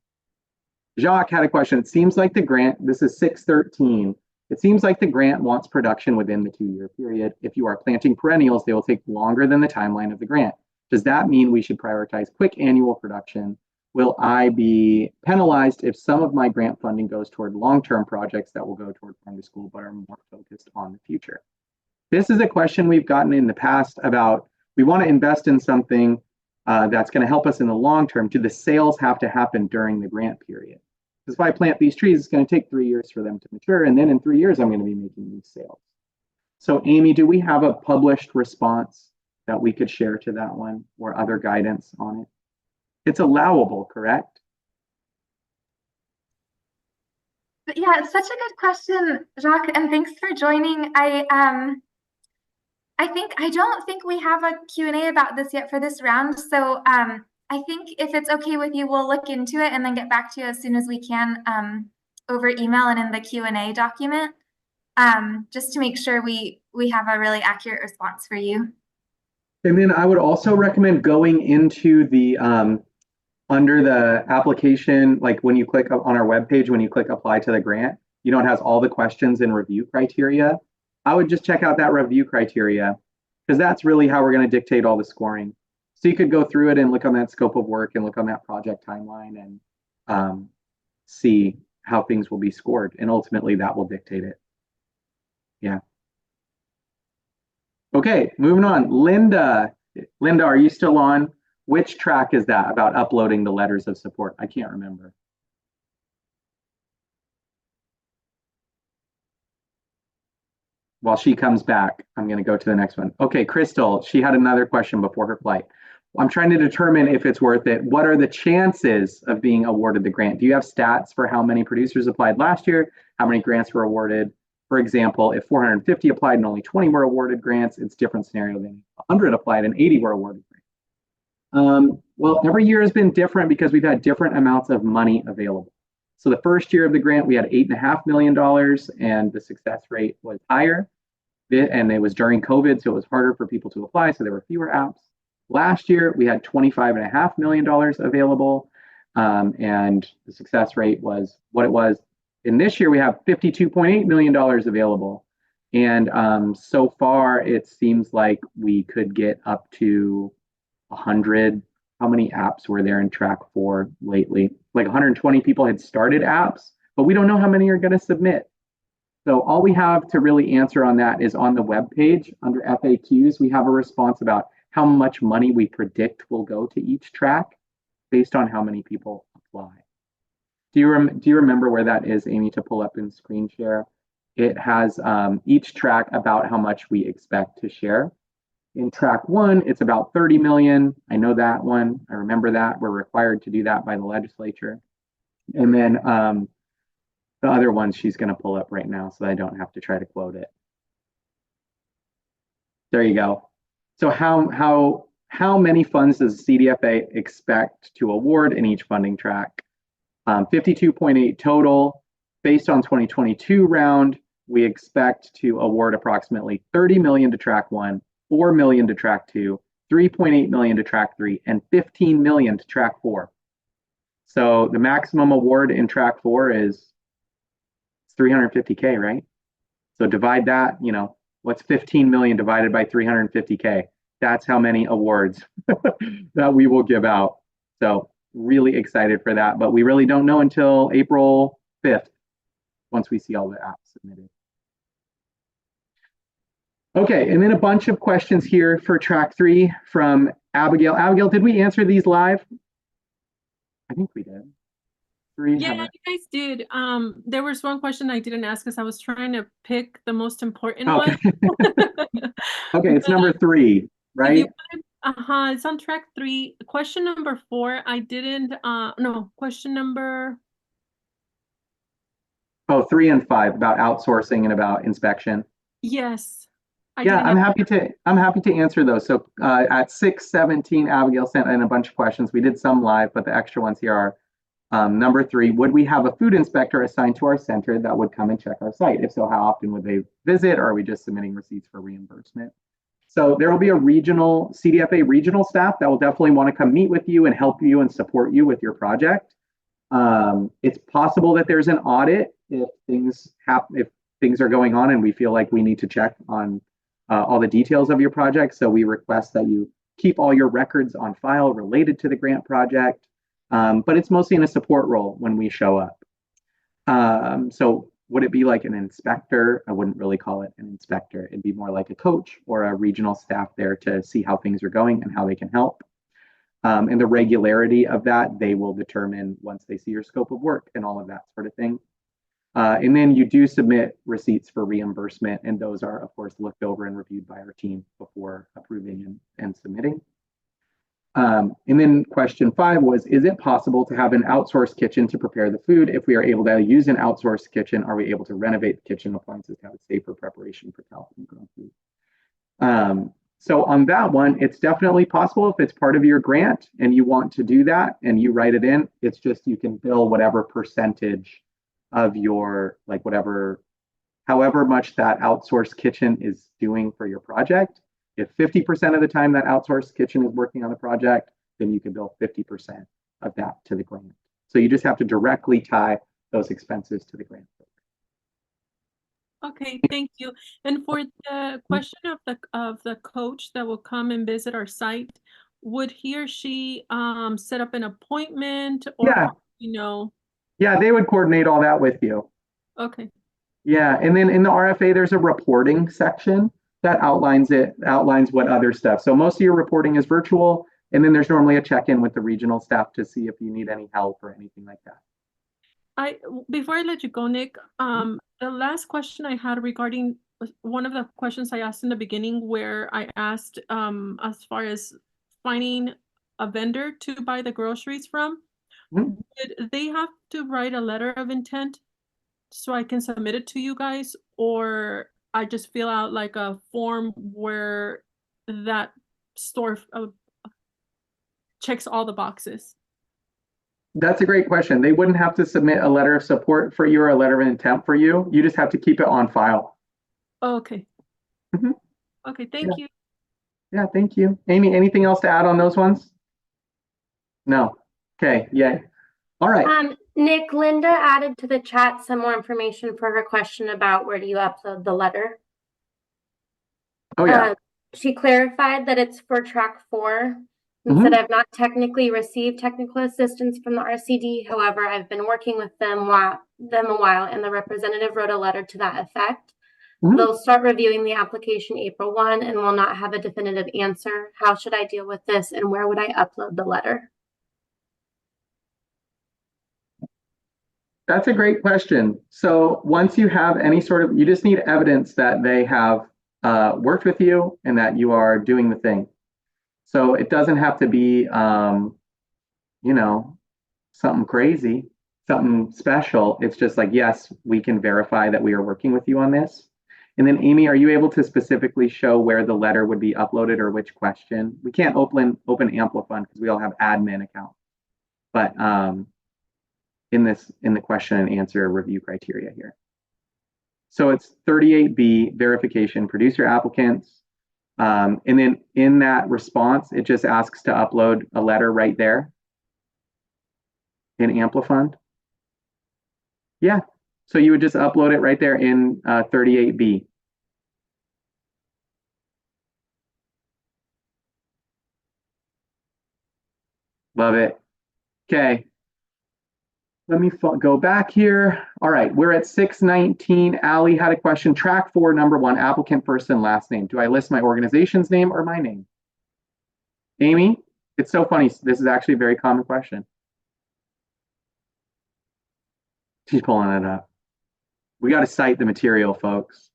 Jacques had a question. It seems like the grant, this is 613. It seems like the grant wants production within the 2-year period. If you are planting perennials, they will take longer than the timeline of the grant. Does that mean we should prioritize quick annual production? Will I be penalized if some of my grant funding goes toward long-term projects that will go toward farm to school but are more focused on the future? This is a question we've gotten in the past about, we want to invest in something that's going to help us in the long term. Do the sales have to happen during the grant period? Because if I plant these trees, it's going to take 3 years for them to mature. And then in 3 years, I'm going to be making these sales. So Amy, do we have a published response that we could share to that one, or other guidance on it? It's allowable, correct? Yeah, it's such a good question, Jacques, and thanks for joining. I don't think we have a Q&A about this yet for this round. So I think if it's okay with you, we'll look into it and then get back to you as soon as we can over email and in the Q&A document, just to make sure we have a really accurate response for you. And then I would also recommend going into the under the application, like when you click on our webpage, when you click apply to the grant, it has all the questions and review criteria. I would just check out that review criteria, because that's really how we're going to dictate all the scoring. So you could go through it and look on that scope of work and look on that project timeline and see how things will be scored. And ultimately that will dictate it. Yeah. Okay, moving on. Linda, are you still on? Which track is that about uploading the letters of support? I can't remember. While she comes back, I'm going to go to the next one. Okay, Crystal, she had another question before her flight. I'm trying to determine if it's worth it. What are the chances of being awarded the grant? Do you have stats for how many producers applied last year? How many grants were awarded? For example, if 450 applied and only 20 were awarded grants, it's a different scenario than 100 applied and 80 were awarded grants. Well, every year has been different because we've had different amounts of money available. So the first year of the grant, we had $8.5 million and the success rate was higher. And it was during COVID, so it was harder for people to apply, so there were fewer apps. Last year, we had $25.5 million available, and the success rate was what it was. And this year, we have $52.8 million available. And so far, it seems like we could get up to 100. How many apps were there in track 4 lately? Like 120 people had started apps, but we don't know how many are going to submit. So all we have to really answer on that is on the web page under FAQs, we have a response about how much money we predict will go to each track based on how many people apply. Do you remember where that is, Amy, to pull up in screen share? It has each track about how much we expect to share. In track 1, it's about 30 million. I know that one. I remember that. We're required to do that by the legislature. And then the other one she's going to pull up right now so I don't have to try to quote it. There you go. So how many funds does CDFA expect to award in each funding track? 52.8 total. Based on 2022 round, we expect to award approximately 30 million to track 1, 4 million to track 2, 3.8 million to track 3, and 15 million to track 4. So the maximum award in track 4 is 350K, right? So divide that, what's 15 million divided by 350K? That's how many awards that we will give out. So really excited for that, but we really don't know until April 5th, once we see all the apps submitted. Okay, and then a bunch of questions here for track 3 from Abigail. Abigail, did we answer these live? I think we did. Yeah, you guys did. There was one question I didn't ask because I was trying to pick the most important one. Okay, it's number 3, right? It's on track 3. Question number 4, I didn't, no, question number... 3 and 5 about outsourcing and about inspection. Yes. I'm happy to answer those. So at 6:17, Abigail sent in a bunch of questions. We did some live, but the extra ones here are number 3, would we have a food inspector assigned to our center that would come and check our site? If so, how often would they visit, or are we just submitting receipts for reimbursement? So there will be a regional CDFA regional staff that will definitely want to come meet with you and help you and support you with your project. It's possible that there's an audit if things are going on and we feel like we need to check on all the details of your project. So we request that you keep all your records on file related to the grant project. But it's mostly in a support role when we show up. So would it be like an inspector? I wouldn't really call it an inspector. It'd be more like a coach or a regional staff there to see how things are going and how they can help. And the regularity of that, they will determine once they see your scope of work and all of that sort of thing. And then you do submit receipts for reimbursement, and those are, of course, looked over and reviewed by our team before approving and submitting. And then question 5 was, is it possible to have an outsourced kitchen to prepare the food? If we are able to use an outsourced kitchen, are we able to renovate the kitchen appliances to have a safer preparation for California grown food? So on that one, it's definitely possible if it's part of your grant and you want to do that and you write it in. It's just you can bill whatever percentage of your, like however much that outsourced kitchen is doing for your project. If 50% of the time that outsourced kitchen is working on the project, then you can bill 50% of that to the grant. So you just have to directly tie those expenses to the grant. Okay, thank you. And for the question of the coach that will come and visit our site, would he or she set up an appointment, or Yeah. you know? Yeah, they would coordinate all that with you. Okay. Yeah, and then in the RFA, there's a reporting section that outlines what other stuff. So most of your reporting is virtual, and then there's normally a check-in with the regional staff to see if you need any help or anything like that. Before I let you go, Nick, the last question I had regarding one of the questions I asked in the beginning, where I asked as far as finding a vendor to buy the groceries from, did they have to write a letter of intent so I can submit it to you guys, or I just fill out like a form where that store checks all the boxes? That's a great question. They wouldn't have to submit a letter of support for you or a letter of intent for you. You just have to keep it on file. Okay. Okay, thank you. Yeah, thank you. Amy, anything else to add on those ones? No. Okay, yay. All right. Nick, Linda added to the chat some more information for her question about where do you upload the letter. Oh, yeah. She clarified that it's for track 4 and said, I've not technically received technical assistance from the RCD. However, I've been working with them a while, and the representative wrote a letter to that effect. They'll start reviewing the application April 1 and will not have a definitive answer. How should I deal with this, and where would I upload the letter? That's a great question. So once you have any sort of, you just need evidence that they have worked with you and that you are doing the thing. So it doesn't have to be, you know, something crazy, something special. It's just like, yes, we can verify that we are working with you on this. And then Amy, are you able to specifically show where the letter would be uploaded or which question? We can't open Amplifund because we all have admin accounts. But in the question and answer review criteria here. So it's 38B, verification, producer applicants. And then in that response, it just asks to upload a letter right there in Amplifund. Yeah, so you would just upload it right there in 38B. Love it. Okay. Let me go back here. All right, we're at 619. Allie had a question. Track 4, number 1, applicant first and last name. Do I list my organization's name or my name? Amy, it's so funny. This is actually a very common question. She's pulling it up. We got to cite the material, folks.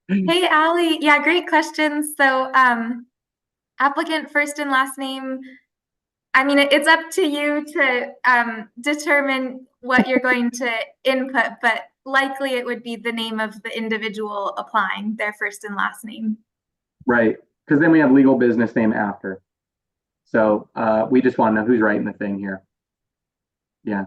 Hey, Allie. Yeah, great questions. So applicant first and last name, I mean, it's up to you to determine what you're going to input, but likely it would be the name of the individual applying, their first and last name. Right, because then we have legal business name after. So we just want to know who's writing the thing here. Yeah.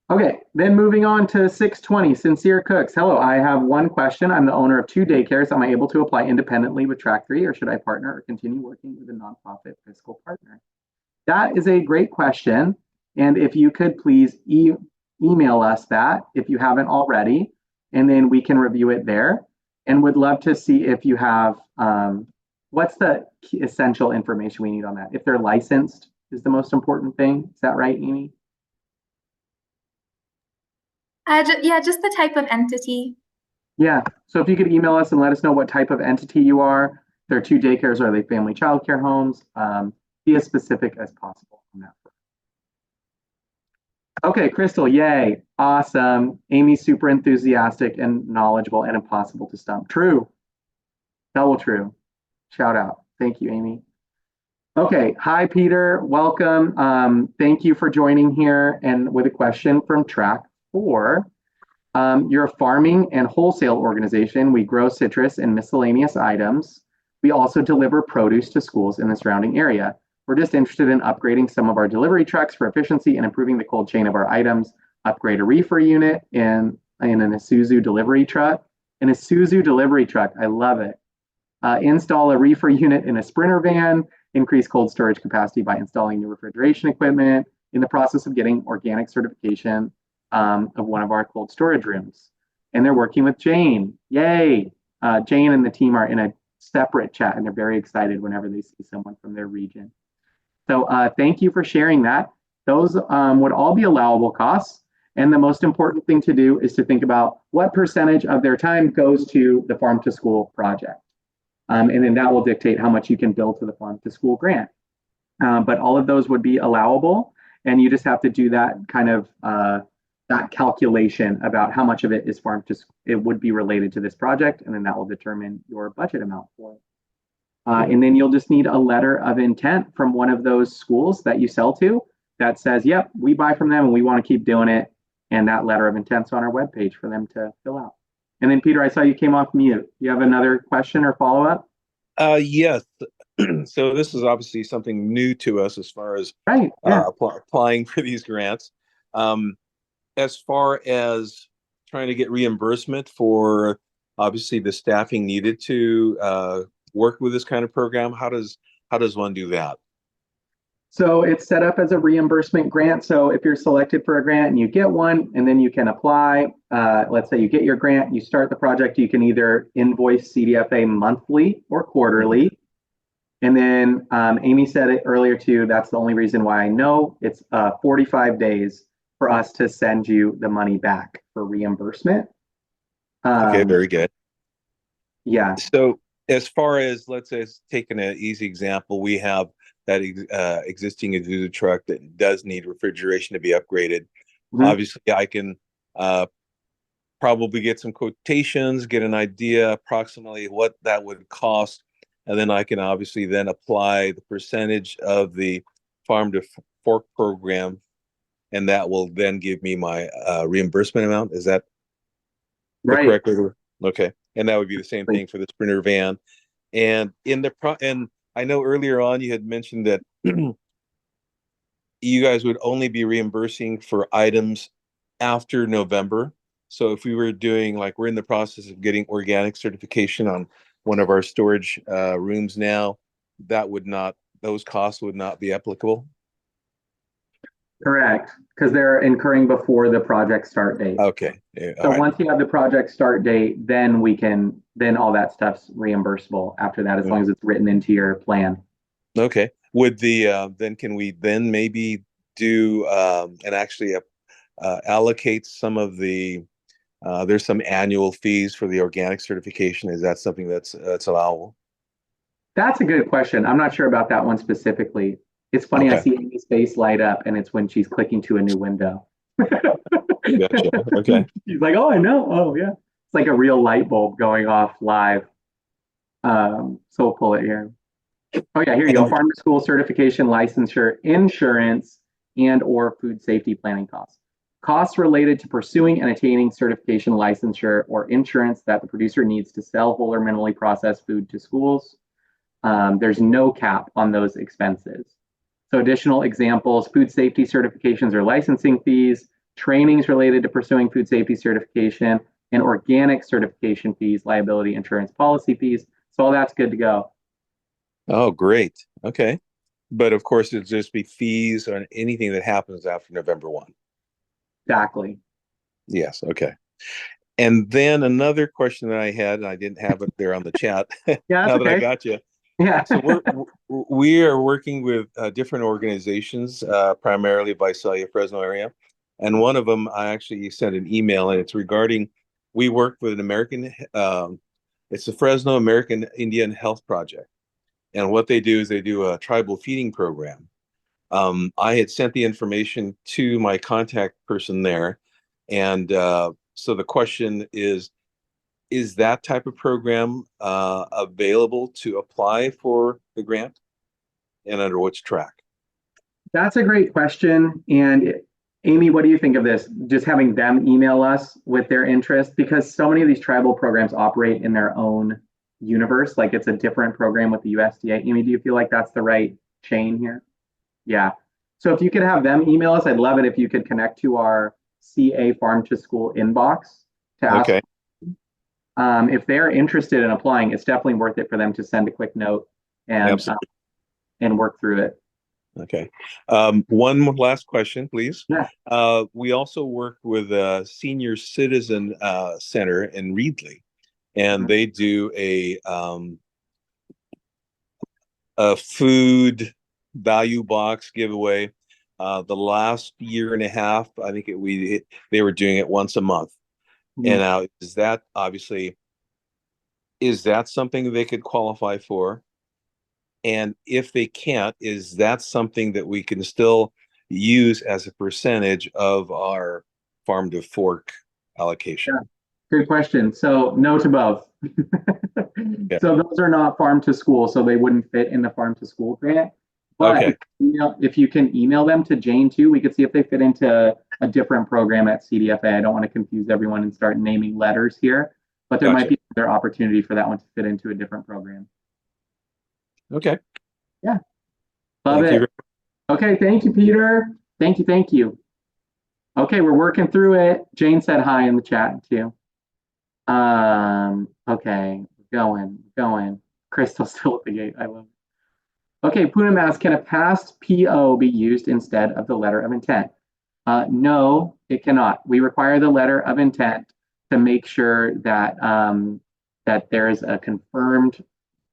Okay, then moving on to 620, Sincere Cooks. Hello, I have one question. I'm the owner of 2 daycares. Am I able to apply independently with Track 3, or should I partner or continue working with a nonprofit fiscal partner? That is a great question. And if you could please email us that if you haven't already, and then we can review it there. And would love to see if you have, what's the essential information we need on that? If they're licensed is the most important thing. Is that right, Amy? Yeah, just the type of entity. Yeah, so if you could email us and let us know what type of entity you are, if they're 2 daycares or are they family childcare homes, be as specific as possible on that. Okay, Crystal, yay, awesome. Amy's super enthusiastic and knowledgeable and impossible to stump. True, double true. Shout out. Thank you, Amy. Okay, hi, Peter, welcome. Thank you for joining here and with a question from Track 4. You're a farming and wholesale organization. We grow citrus and miscellaneous items. We also deliver produce to schools in the surrounding area. We're just interested in upgrading some of our delivery trucks for efficiency and improving the cold chain of our items, upgrade a reefer unit in an Isuzu delivery truck. An Isuzu delivery truck, I love it. Install a reefer unit in a Sprinter van, increase cold storage capacity by installing new refrigeration equipment, in the process of getting organic certification of one of our cold storage rooms. And they're working with Jane. Yay! Jane and the team are in a separate chat, and they're very excited whenever they see someone from their region. So thank you for sharing that. Those would all be allowable costs. And the most important thing to do is to think about what percentage of their time goes to the farm to school project. And then that will dictate how much you can bill to the farm to school grant. But all of those would be allowable. And you just have to do that kind of that calculation about how much of it is farm to it would be related to this project. And then that will determine your budget amount for it. And then you'll just need a letter of intent from one of those schools that you sell to that says, yep, we buy from them and we want to keep doing it. And that letter of intent's on our webpage for them to fill out. And then Peter, I saw you came off mute. You have another question or follow-up? Yes. So this is obviously something new to us as far as applying for these grants. As far as trying to get reimbursement for obviously the staffing needed to work with this kind of program, how does one do that? So it's set up as a reimbursement grant. So if you're selected for a grant and you get one, and then you can apply, let's say you get your grant, you start the project, you can either invoice CDFA monthly or quarterly. And then Amy said it earlier too, that's the only reason why I know it's 45 days for us to send you the money back for reimbursement. Okay, very good. Yeah. So as far as, let's say, taking an easy example, we have that existing Isuzu truck that does need refrigeration to be upgraded. Obviously, I can probably get some quotations, get an idea approximately what that would cost, and then I can obviously then apply the percentage of the farm to fork program, and that will then give me my reimbursement amount. Is that the correct way? Okay, and that would be the same thing for the Sprinter van. And in the and I know earlier on you had mentioned that you guys would only be reimbursing for items after November. So if we were doing, like, we're in the process of getting organic certification on one of our storage rooms now, that would not, those costs would not be applicable? Correct, because they're incurring before the project start date. Okay. So once you have the project start date, then then all that stuff's reimbursable after that, as long as it's written into your plan. Okay. Would the then can we then maybe do and actually allocate some of the there's some annual fees for the organic certification. Is that something that's allowable? That's a good question. I'm not sure about that one specifically. It's funny, I see Amy's face light up, and it's when she's clicking to a new window. Gotcha. Okay. She's like, oh, I know. Oh, yeah. It's like a real light bulb going off live. So we'll pull it here. Oh, yeah, here you go. Farm to school certification, licensure, insurance, and or food safety planning costs. Costs related to pursuing and attaining certification, licensure, or insurance that the producer needs to sell whole or minimally processed food to schools. There's no cap on those expenses. So additional examples: food safety certifications or licensing fees, trainings related to pursuing food safety certification, and organic certification fees, liability insurance policy fees. So all that's good to go. Oh, great. Okay. But of course, it'll just be fees on anything that happens after November 1. Exactly. Yes. Okay. And then another question that I had, and I didn't have it there on the chat. Yeah, now that I got you. Yeah. So we are working with different organizations, primarily Visalia, Fresno area. And one of them, I actually sent an email, and it's regarding, we work with an American, it's the Fresno American Indian Health Project. And what they do is they do a tribal feeding program. I had sent the information to my contact person there. And so the question is that type of program available to apply for the grant, and under which track? That's a great question. And Amy, what do you think of this? Just having them email us with their interest, because so many of these tribal programs operate in their own universe. Like, it's a different program with the USDA. Amy, do you feel like that's the right chain here? Yeah. So if you could have them email us, I'd love it if you could connect to our CA Farm to School inbox to ask. Okay. If they're interested in applying, it's definitely worth it for them to send a quick note and work through it. Okay. One last question, please. Yeah. We also work with a senior citizen center in Reedley, and they do a a food value box giveaway. The last year and a half, I think they were doing it once a month. And now is that something they could qualify for? And if they can't, is that something that we can still use as a percentage of our farm to fork allocation? Yeah, good question. So no to both. Yeah. So those are not farm to school, so they wouldn't fit in the farm to school grant. But Okay. if you can email them to Jane too, we could see if they fit into a different program at CDFA. I don't want to confuse everyone and start naming letters here, but there might be another opportunity for that one to fit into a different program. Okay. Yeah. Love Thank it. you. Okay, thank you, Peter. Thank you, thank you. Okay, we're working through it. Jane said hi in the chat too. Okay, going. Crystal's still at the gate. I love it. Okay, Poonam asks, can a past PO be used instead of the letter of intent? No, it cannot. We require the letter of intent to make sure that that there is a confirmed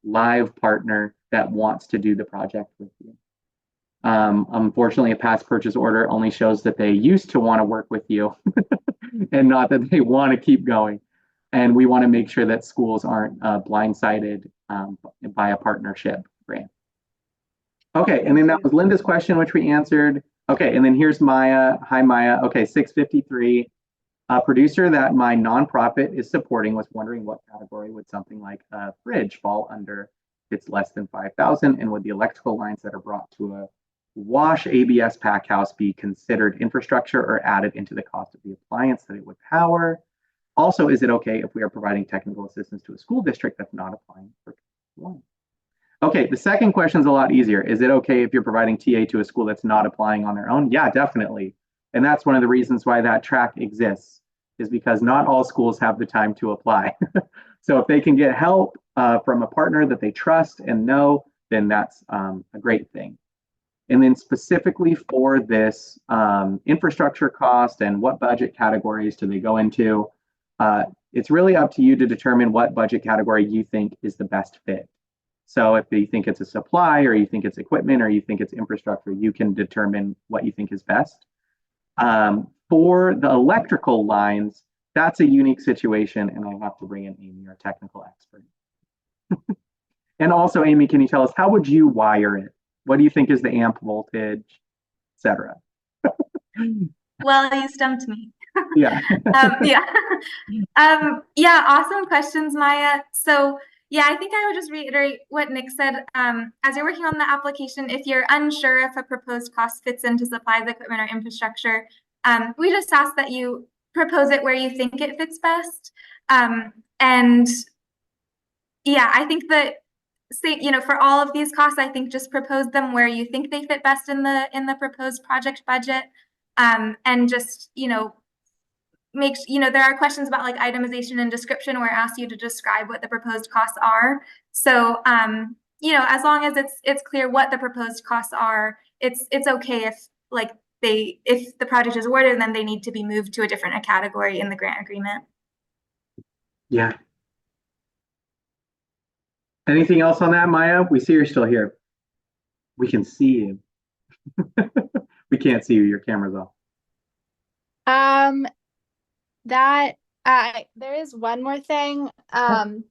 live partner that wants to do the project with you. Unfortunately, a past purchase order only shows that they used to want to work with you and not that they want to keep going. And we want to make sure that schools aren't blindsided by a partnership grant. Okay, and then that was Linda's question, which we answered. Okay, and then here's Maya. Hi, Maya. Okay, 653. A producer that my nonprofit is supporting was wondering what category would something like a fridge fall under. It's less than 5,000, and would the electrical lines that are brought to a wash ABS pack house be considered infrastructure or added into the cost of the appliance that it would power? Also, is it okay if we are providing technical assistance to a school district that's not applying for one? Okay, the second question is a lot easier. Is it okay if you're providing TA to a school that's not applying on their own? Yeah, definitely. And that's one of the reasons why that track exists, is because not all schools have the time to apply. So if they can get help from a partner that they trust and know, then that's a great thing. And then specifically for this infrastructure cost and what budget categories do they go into, it's really up to you to determine what budget category you think is the best fit. So if you think it's a supply, or you think it's equipment, or you think it's infrastructure, you can determine what you think is best. For the electrical lines, that's a unique situation, and I have to bring in Amy, our technical expert. And also, Amy, can you tell us, how would you wire it? What do you think is the amp voltage, etc.? Well, you stumped me. Yeah. Yeah, awesome questions, Maya. So yeah, I think I would just reiterate what Nick said. As you're working on the application, if you're unsure if a proposed cost fits into supplies, equipment, or infrastructure, we just ask that you propose it where you think it fits best. And yeah, I think that, for all of these costs, I think just propose them where you think they fit best in the proposed project budget. And just, there are questions about like itemization and description where it asks you to describe what the proposed costs are. So, as long as it's clear what the proposed costs are, it's okay if if the project is awarded, then they need to be moved to a different category in the grant agreement. Yeah. Anything else on that, Maya? We see you're still here. We can see you. We can't see you. Your camera's off. There is one more thing. I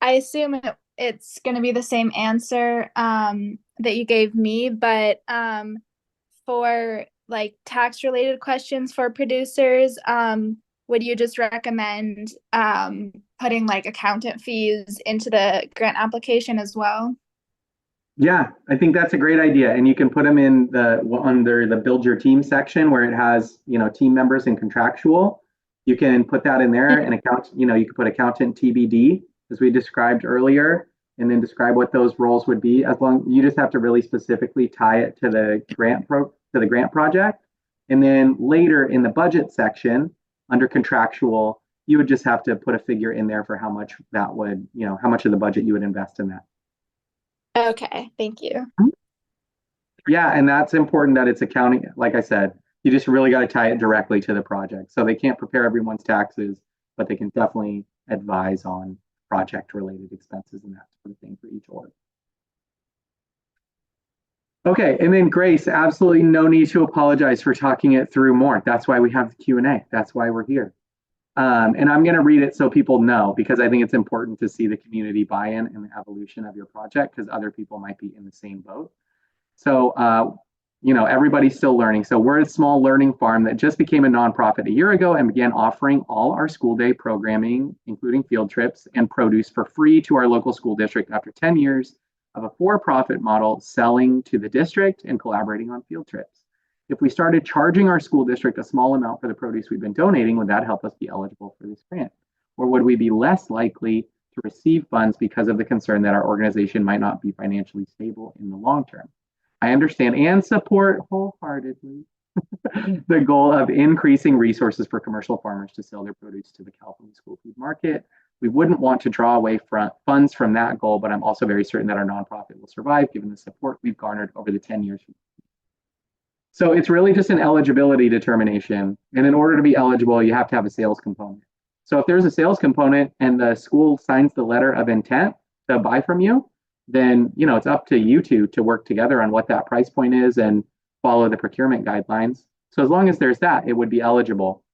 assume it's going to be the same answer that you gave me, but for like tax related questions for producers, would you just recommend putting like accountant fees into the grant application as well? Yeah, I think that's a great idea. And you can put them in under the build your team section where it has, team members and contractual. You can put that in there and you can put accountant TBD as we described earlier, and then describe what those roles would be. You just have to really specifically tie it to the grant project. And then later in the budget section under contractual, you would just have to put a figure in there for how much that would, how much of the budget you would invest in that. Okay, thank you. Yeah, and that's important that it's accounting. Like I said, you just really got to tie it directly to the project. So they can't prepare everyone's taxes, but they can definitely advise on project related expenses and that sort of thing for each org. Okay, and then Grace, absolutely no need to apologize for talking it through more. That's why we have the Q&A. That's why we're here. And I'm going to read it so people know, because I think it's important to see the community buy-in and the evolution of your project, because other people might be in the same boat. So, everybody's still learning. So we're a small learning farm that just became a nonprofit a year ago and began offering all our school day programming, including field trips and produce, for free to our local school district after 10 years of a for-profit model, selling to the district and collaborating on field trips. If we started charging our school district a small amount for the produce we've been donating, would that help us be eligible for this grant? Or would we be less likely to receive funds because of the concern that our organization might not be financially stable in the long term? I understand and support wholeheartedly the goal of increasing resources for commercial farmers to sell their produce to the California school food market. We wouldn't want to draw away funds from that goal, but I'm also very certain that our nonprofit will survive given the support we've garnered over the 10 years. So it's really just an eligibility determination. And in order to be eligible, you have to have a sales component. So if there's a sales component and the school signs the letter of intent to buy from you, then it's up to you two to work together on what that price point is and follow the procurement guidelines. So as long as there's that, it would be eligible.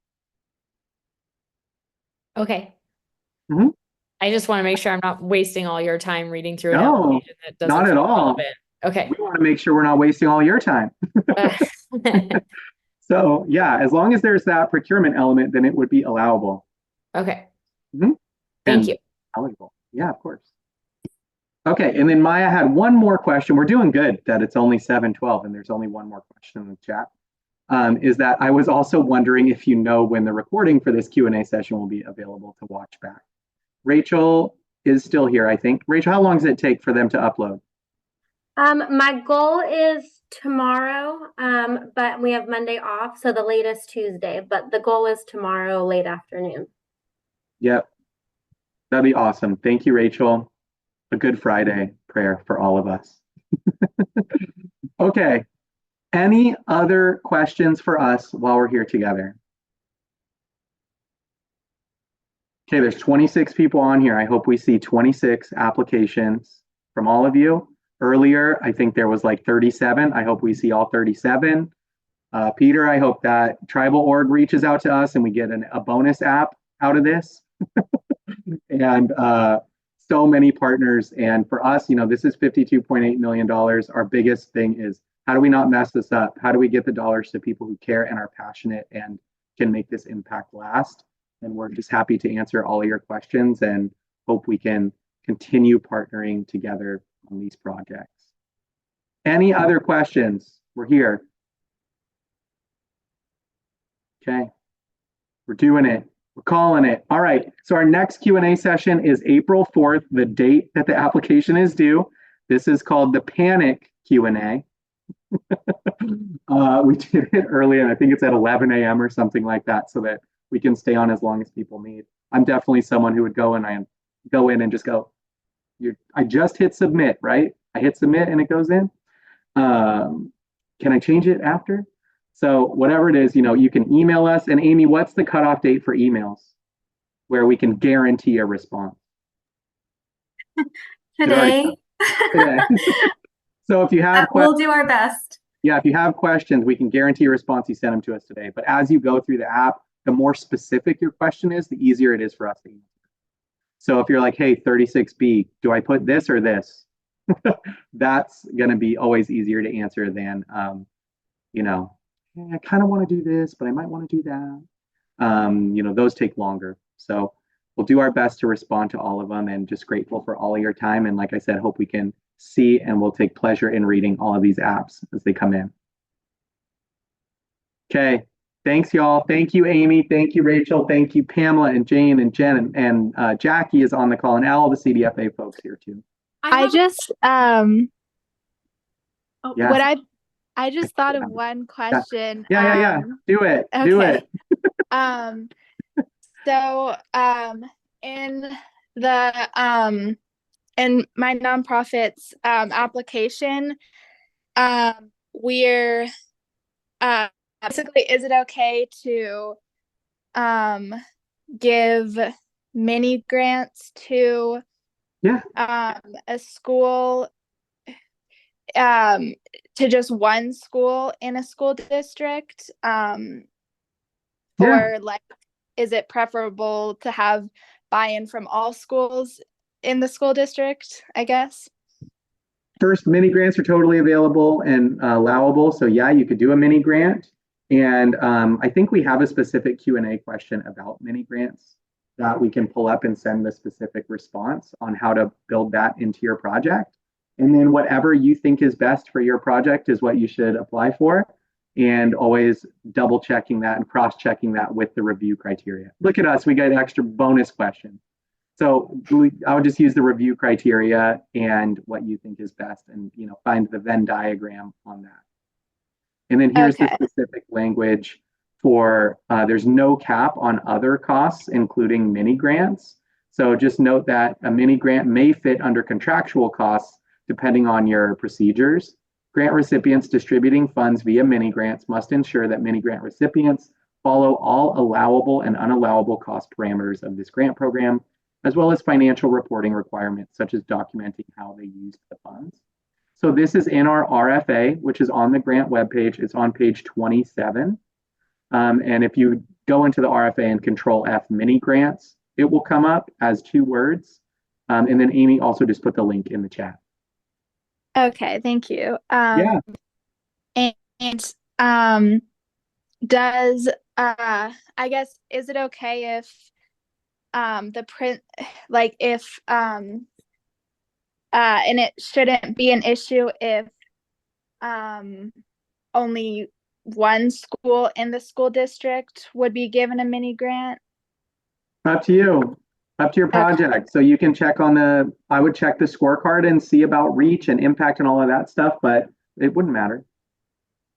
Okay. Mhm. I just want to make sure I'm not wasting all your time reading through an No, application that doesn't not at feel all. relevant. Okay. We want to make sure we're not wasting all your time. So yeah, as long as there's that procurement element, then it would be allowable. Okay. Mhm. Thank And you. eligible. Yeah, of course. Okay, and then Maya had one more question. We're doing good that it's only 7:12 and there's only one more question in the chat. Is that I was also wondering if you know when the recording for this Q&A session will be available to watch back. Rachel is still here, I think. Rachel, how long does it take for them to upload? My goal is tomorrow, but we have Monday off, so the latest Tuesday, but the goal is tomorrow late afternoon. Yep, that'd be awesome. Thank you, Rachel. A good Friday prayer for all of us. Okay, any other questions for us while we're here together? Okay, there's 26 people on here. I hope we see 26 applications from all of you. Earlier, I think there was like 37. I hope we see all 37. Peter, I hope that Tribal Org reaches out to us and we get a bonus app out of this. And so many partners. And for us, this is $52.8 million. Our biggest thing is, how do we not mess this up? How do we get the dollars to people who care and are passionate and can make this impact last? And we're just happy to answer all of your questions and hope we can continue partnering together on these projects. Any other questions? We're here. Okay, we're doing it. We're calling it. All right, so our next Q&A session is April 4th, the date that the application is due. This is called the Panic Q&A. We did it early, and I think it's at 11 a.m. or something like that, so that we can stay on as long as people need. I'm definitely someone who would go in and just go, I just hit submit, right? I hit submit and it goes in. Can I change it after? So whatever it is, you can email us. And Amy, what's the cutoff date for emails where we can guarantee a response? Today. Today. So if you have we'll do our best. Yeah, if you have questions, we can guarantee a response. You send them to us today. But as you go through the app, the more specific your question is, the easier it is for us to answer. So if you're like, hey, 36B, do I put this or this? That's going to be always easier to answer than, I kind of want to do this, but I might want to do that. Those take longer. So we'll do our best to respond to all of them, and just grateful for all of your time. And like I said, hope we can see and we'll take pleasure in reading all of these apps as they come in. Okay. Thanks, y'all. Thank you, Amy. Thank you, Rachel. Thank you, Pamela and Jane and Jen, and Jackie is on the call, and all the CDFA folks here too. I just Yes. what I just thought of one question. Yeah. Do it. Okay. Do it. So in the in my nonprofit's application, we're basically, is it okay to give mini grants to a school to just one school in a school district? Yeah. Or like, is it preferable to have buy-in from all schools in the school district, I guess? First, mini grants are totally available and allowable. So yeah, you could do a mini grant. And I think we have a specific Q&A question about mini grants that we can pull up and send the specific response on how to build that into your project. And then whatever you think is best for your project is what you should apply for. And always double checking that and cross checking that with the review criteria. Look at us, we got an extra bonus question. So I would just use the review criteria and what you think is best, and find the Venn diagram on that. And then here's the specific language for there's no cap on other costs, including mini grants. So just note that a mini grant may fit under contractual costs depending on your procedures. Grant recipients distributing funds via mini grants must ensure that mini grant recipients follow all allowable and unallowable cost parameters of this grant program, as well as financial reporting requirements, such as documenting how they used the funds. So this is in our RFA, which is on the grant webpage. It's on page 27. And if you go into the RFA and Control F mini grants, it will come up as 2 words. And then Amy also just put the link in the chat. Okay, thank you. Yeah. And does I guess, is it okay if the print, like if and it shouldn't be an issue if only one school in the school district would be given a mini grant? Up to you. Up to your project. Okay. So you can check on I would check the scorecard and see about reach and impact and all of that stuff, but it wouldn't matter.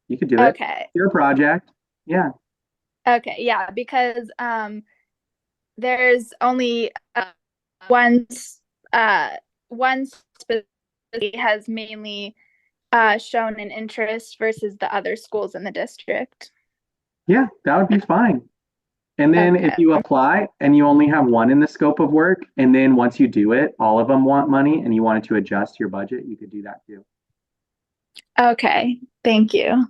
You could do it. Okay. Your project. Yeah. Okay. Yeah. Because there's only one specific has mainly shown an interest versus the other schools in the district. Yeah, that would be fine. And then if you apply and you only have one in the scope of work, and then once you do it, all of them want money and you wanted to adjust your budget, you could do that too. Okay, thank you.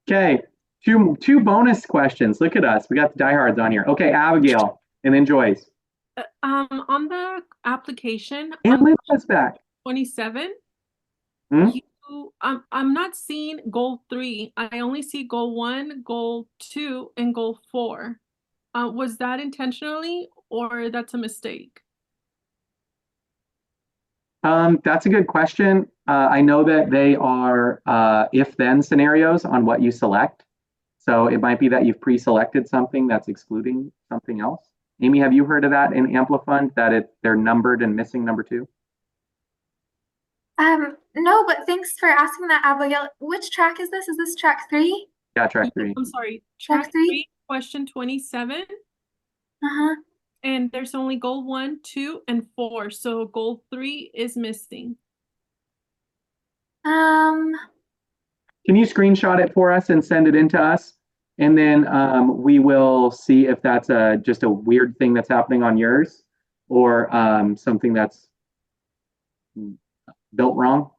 Okay, two bonus questions. Look at us. We got the diehards on here. Okay, Abigail, and then Joyce. On the application, and Linda's back. 27, I'm not seeing goal 3. I only see goal 1, goal 2, and goal 4. Was that intentionally or that's a mistake? That's a good question. I know that they are if-then scenarios on what you select. So it might be that you've pre-selected something that's excluding something else. Amy, have you heard of that in Amplifund, that they're numbered and missing number 2? No, but thanks for asking that, Abigail. Which track is this? Is this track 3? Yeah, track 3. I'm sorry. Track 3, question 27. Uh-huh. And there's only goal 1, 2, and 4. So goal 3 is missing. Can you screenshot it for us and send it in to us? And then we will see if that's just a weird thing that's happening on yours, or something that's built wrong.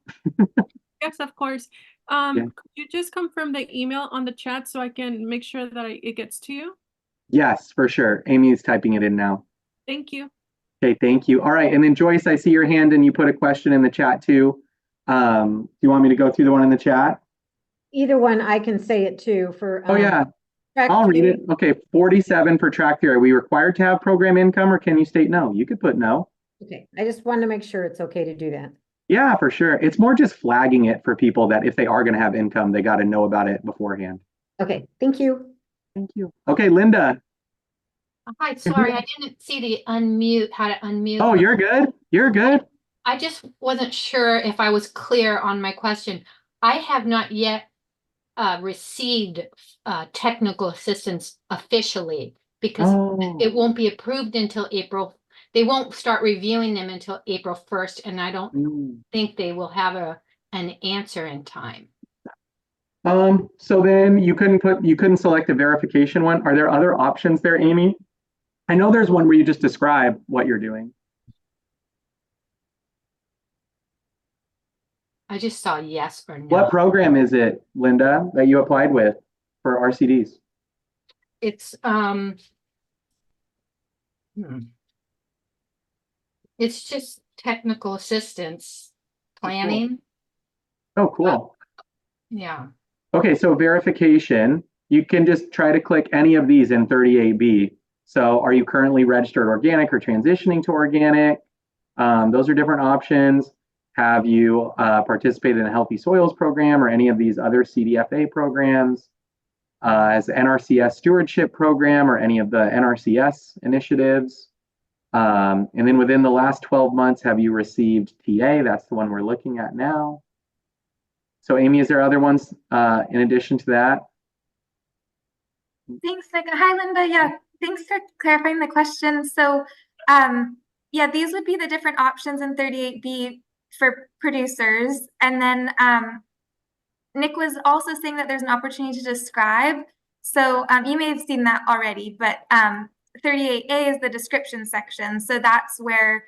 Yes, of course. Could you just confirm the email on the chat so I can make sure that it gets to you? Yes, for sure. Amy is typing it in now. Thank you. Okay, thank you. All right, and then Joyce, I see your hand and you put a question in the chat too. Do you want me to go through the one in the chat? Either one, I can say it too for oh yeah, I'll read it. Okay, 47 for track 3. Are we required to have program income, or can you state no? You could put no. Okay, I just wanted to make sure it's okay to do that. Yeah, for sure. It's more just flagging it for people that if they are going to have income, they got to know about it beforehand. Okay, thank you. Thank you. Okay, Linda. Hi, sorry, I didn't see the unmute, how to unmute. Oh, you're good. You're good. I just wasn't sure if I was clear on my question. I have not yet received technical assistance officially because it won't be approved until April. They won't start reviewing them until April 1st, and I don't think they will have an answer in time. So then you couldn't select a verification one. Are there other options there, Amy? I know there's one where you just describe what you're doing. I just saw yes or no. What program is it, Linda, that you applied with for RCDs? It's it's just technical assistance planning. Oh, cool. Yeah. Okay, so verification, you can just try to click any of these in 38B. So are you currently registered organic or transitioning to organic? Those are different options. Have you participated in a healthy soils program or any of these other CDFA programs? As NRCS stewardship program or any of the NRCS initiatives? And then within the last 12 months, have you received TA? That's the one we're looking at now. So Amy, is there other ones in addition to that? Thanks, Nick. Hi, Linda. Yeah, thanks for clarifying the question. So, yeah, these would be the different options in 38B for producers. And then Nick was also saying that there's an opportunity to describe. So you may have seen that already, but 38A is the description section. So that's where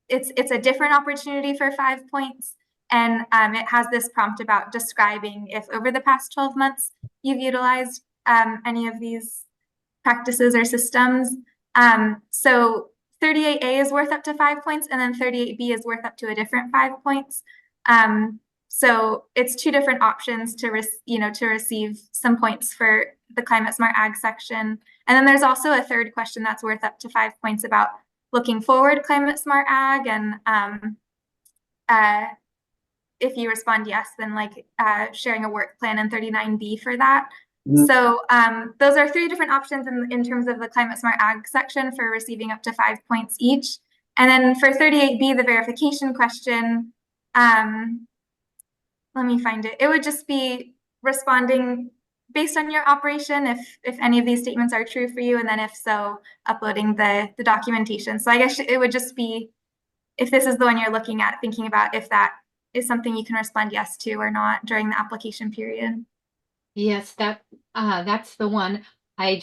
it's a different opportunity for 5 points. And it has this prompt about describing if over the past 12 months you've utilized any of these practices or systems. So 38A is worth up to 5 points, and then 38B is worth up to a different 5 points. So it's two different options to receive some points for the climate smart ag section. And then there's also a third question that's worth up to 5 points about looking forward climate smart ag. And if you respond yes, then like sharing a work plan in 39B for that. So those are three different options in terms of the climate smart ag section for receiving up to 5 points each. And then for 38B, the verification question, let me find it. It would just be responding based on your operation if any of these statements are true for you, and then if so, uploading the documentation. So I guess it would just be, if this is the one you're looking at, thinking about if that is something you can respond yes to or not during the application period. Yes, that's the one. I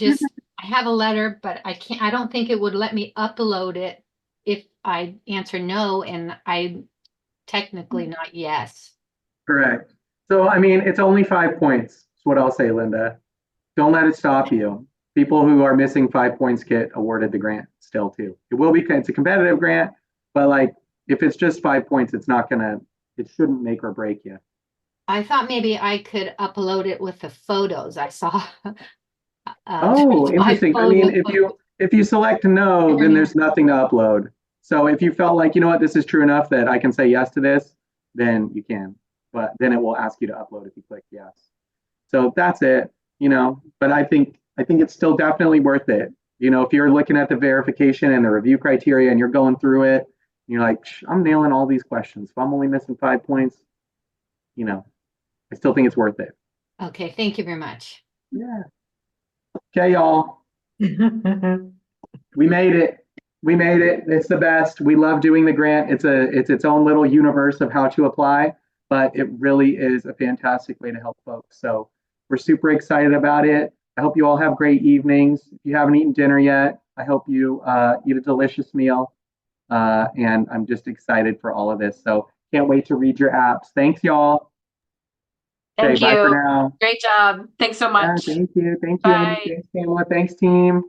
have a letter, but I don't think it would let me upload it if I answer no, and I technically not yes. Correct. So, I mean, it's only 5 points. That's what I'll say, Linda. Don't let it stop you. People who are missing 5 points get awarded the grant still too. It's a competitive grant, but like if it's just 5 points, it shouldn't make or break you. I thought maybe I could upload it with the photos I saw. Oh, interesting. I mean, if you select no, then there's nothing to upload. So if you felt like, you know what, this is true enough that I can say yes to this, then you can. But then it will ask you to upload if you click yes. So that's it, but I think it's still definitely worth it. If you're looking at the verification and the review criteria and you're going through it, and you're like, I'm nailing all these questions. If I'm only missing 5 points, I still think it's worth it. Okay, thank you very much. Yeah. Okay, y'all. We made it. We made it. It's the best. We love doing the grant. It's its own little universe of how to apply, but it really is a fantastic way to help folks. So we're super excited about it. I hope you all have great evenings. If you haven't eaten dinner yet, I hope you eat a delicious meal. And I'm just excited for all of this. So can't wait to read your apps. Thanks, y'all. Thank Okay, you. bye for now. Great job. Thanks so much. Yeah, thank you. Thank you, Bye. Amy. Thanks, Pamela. Thanks, team.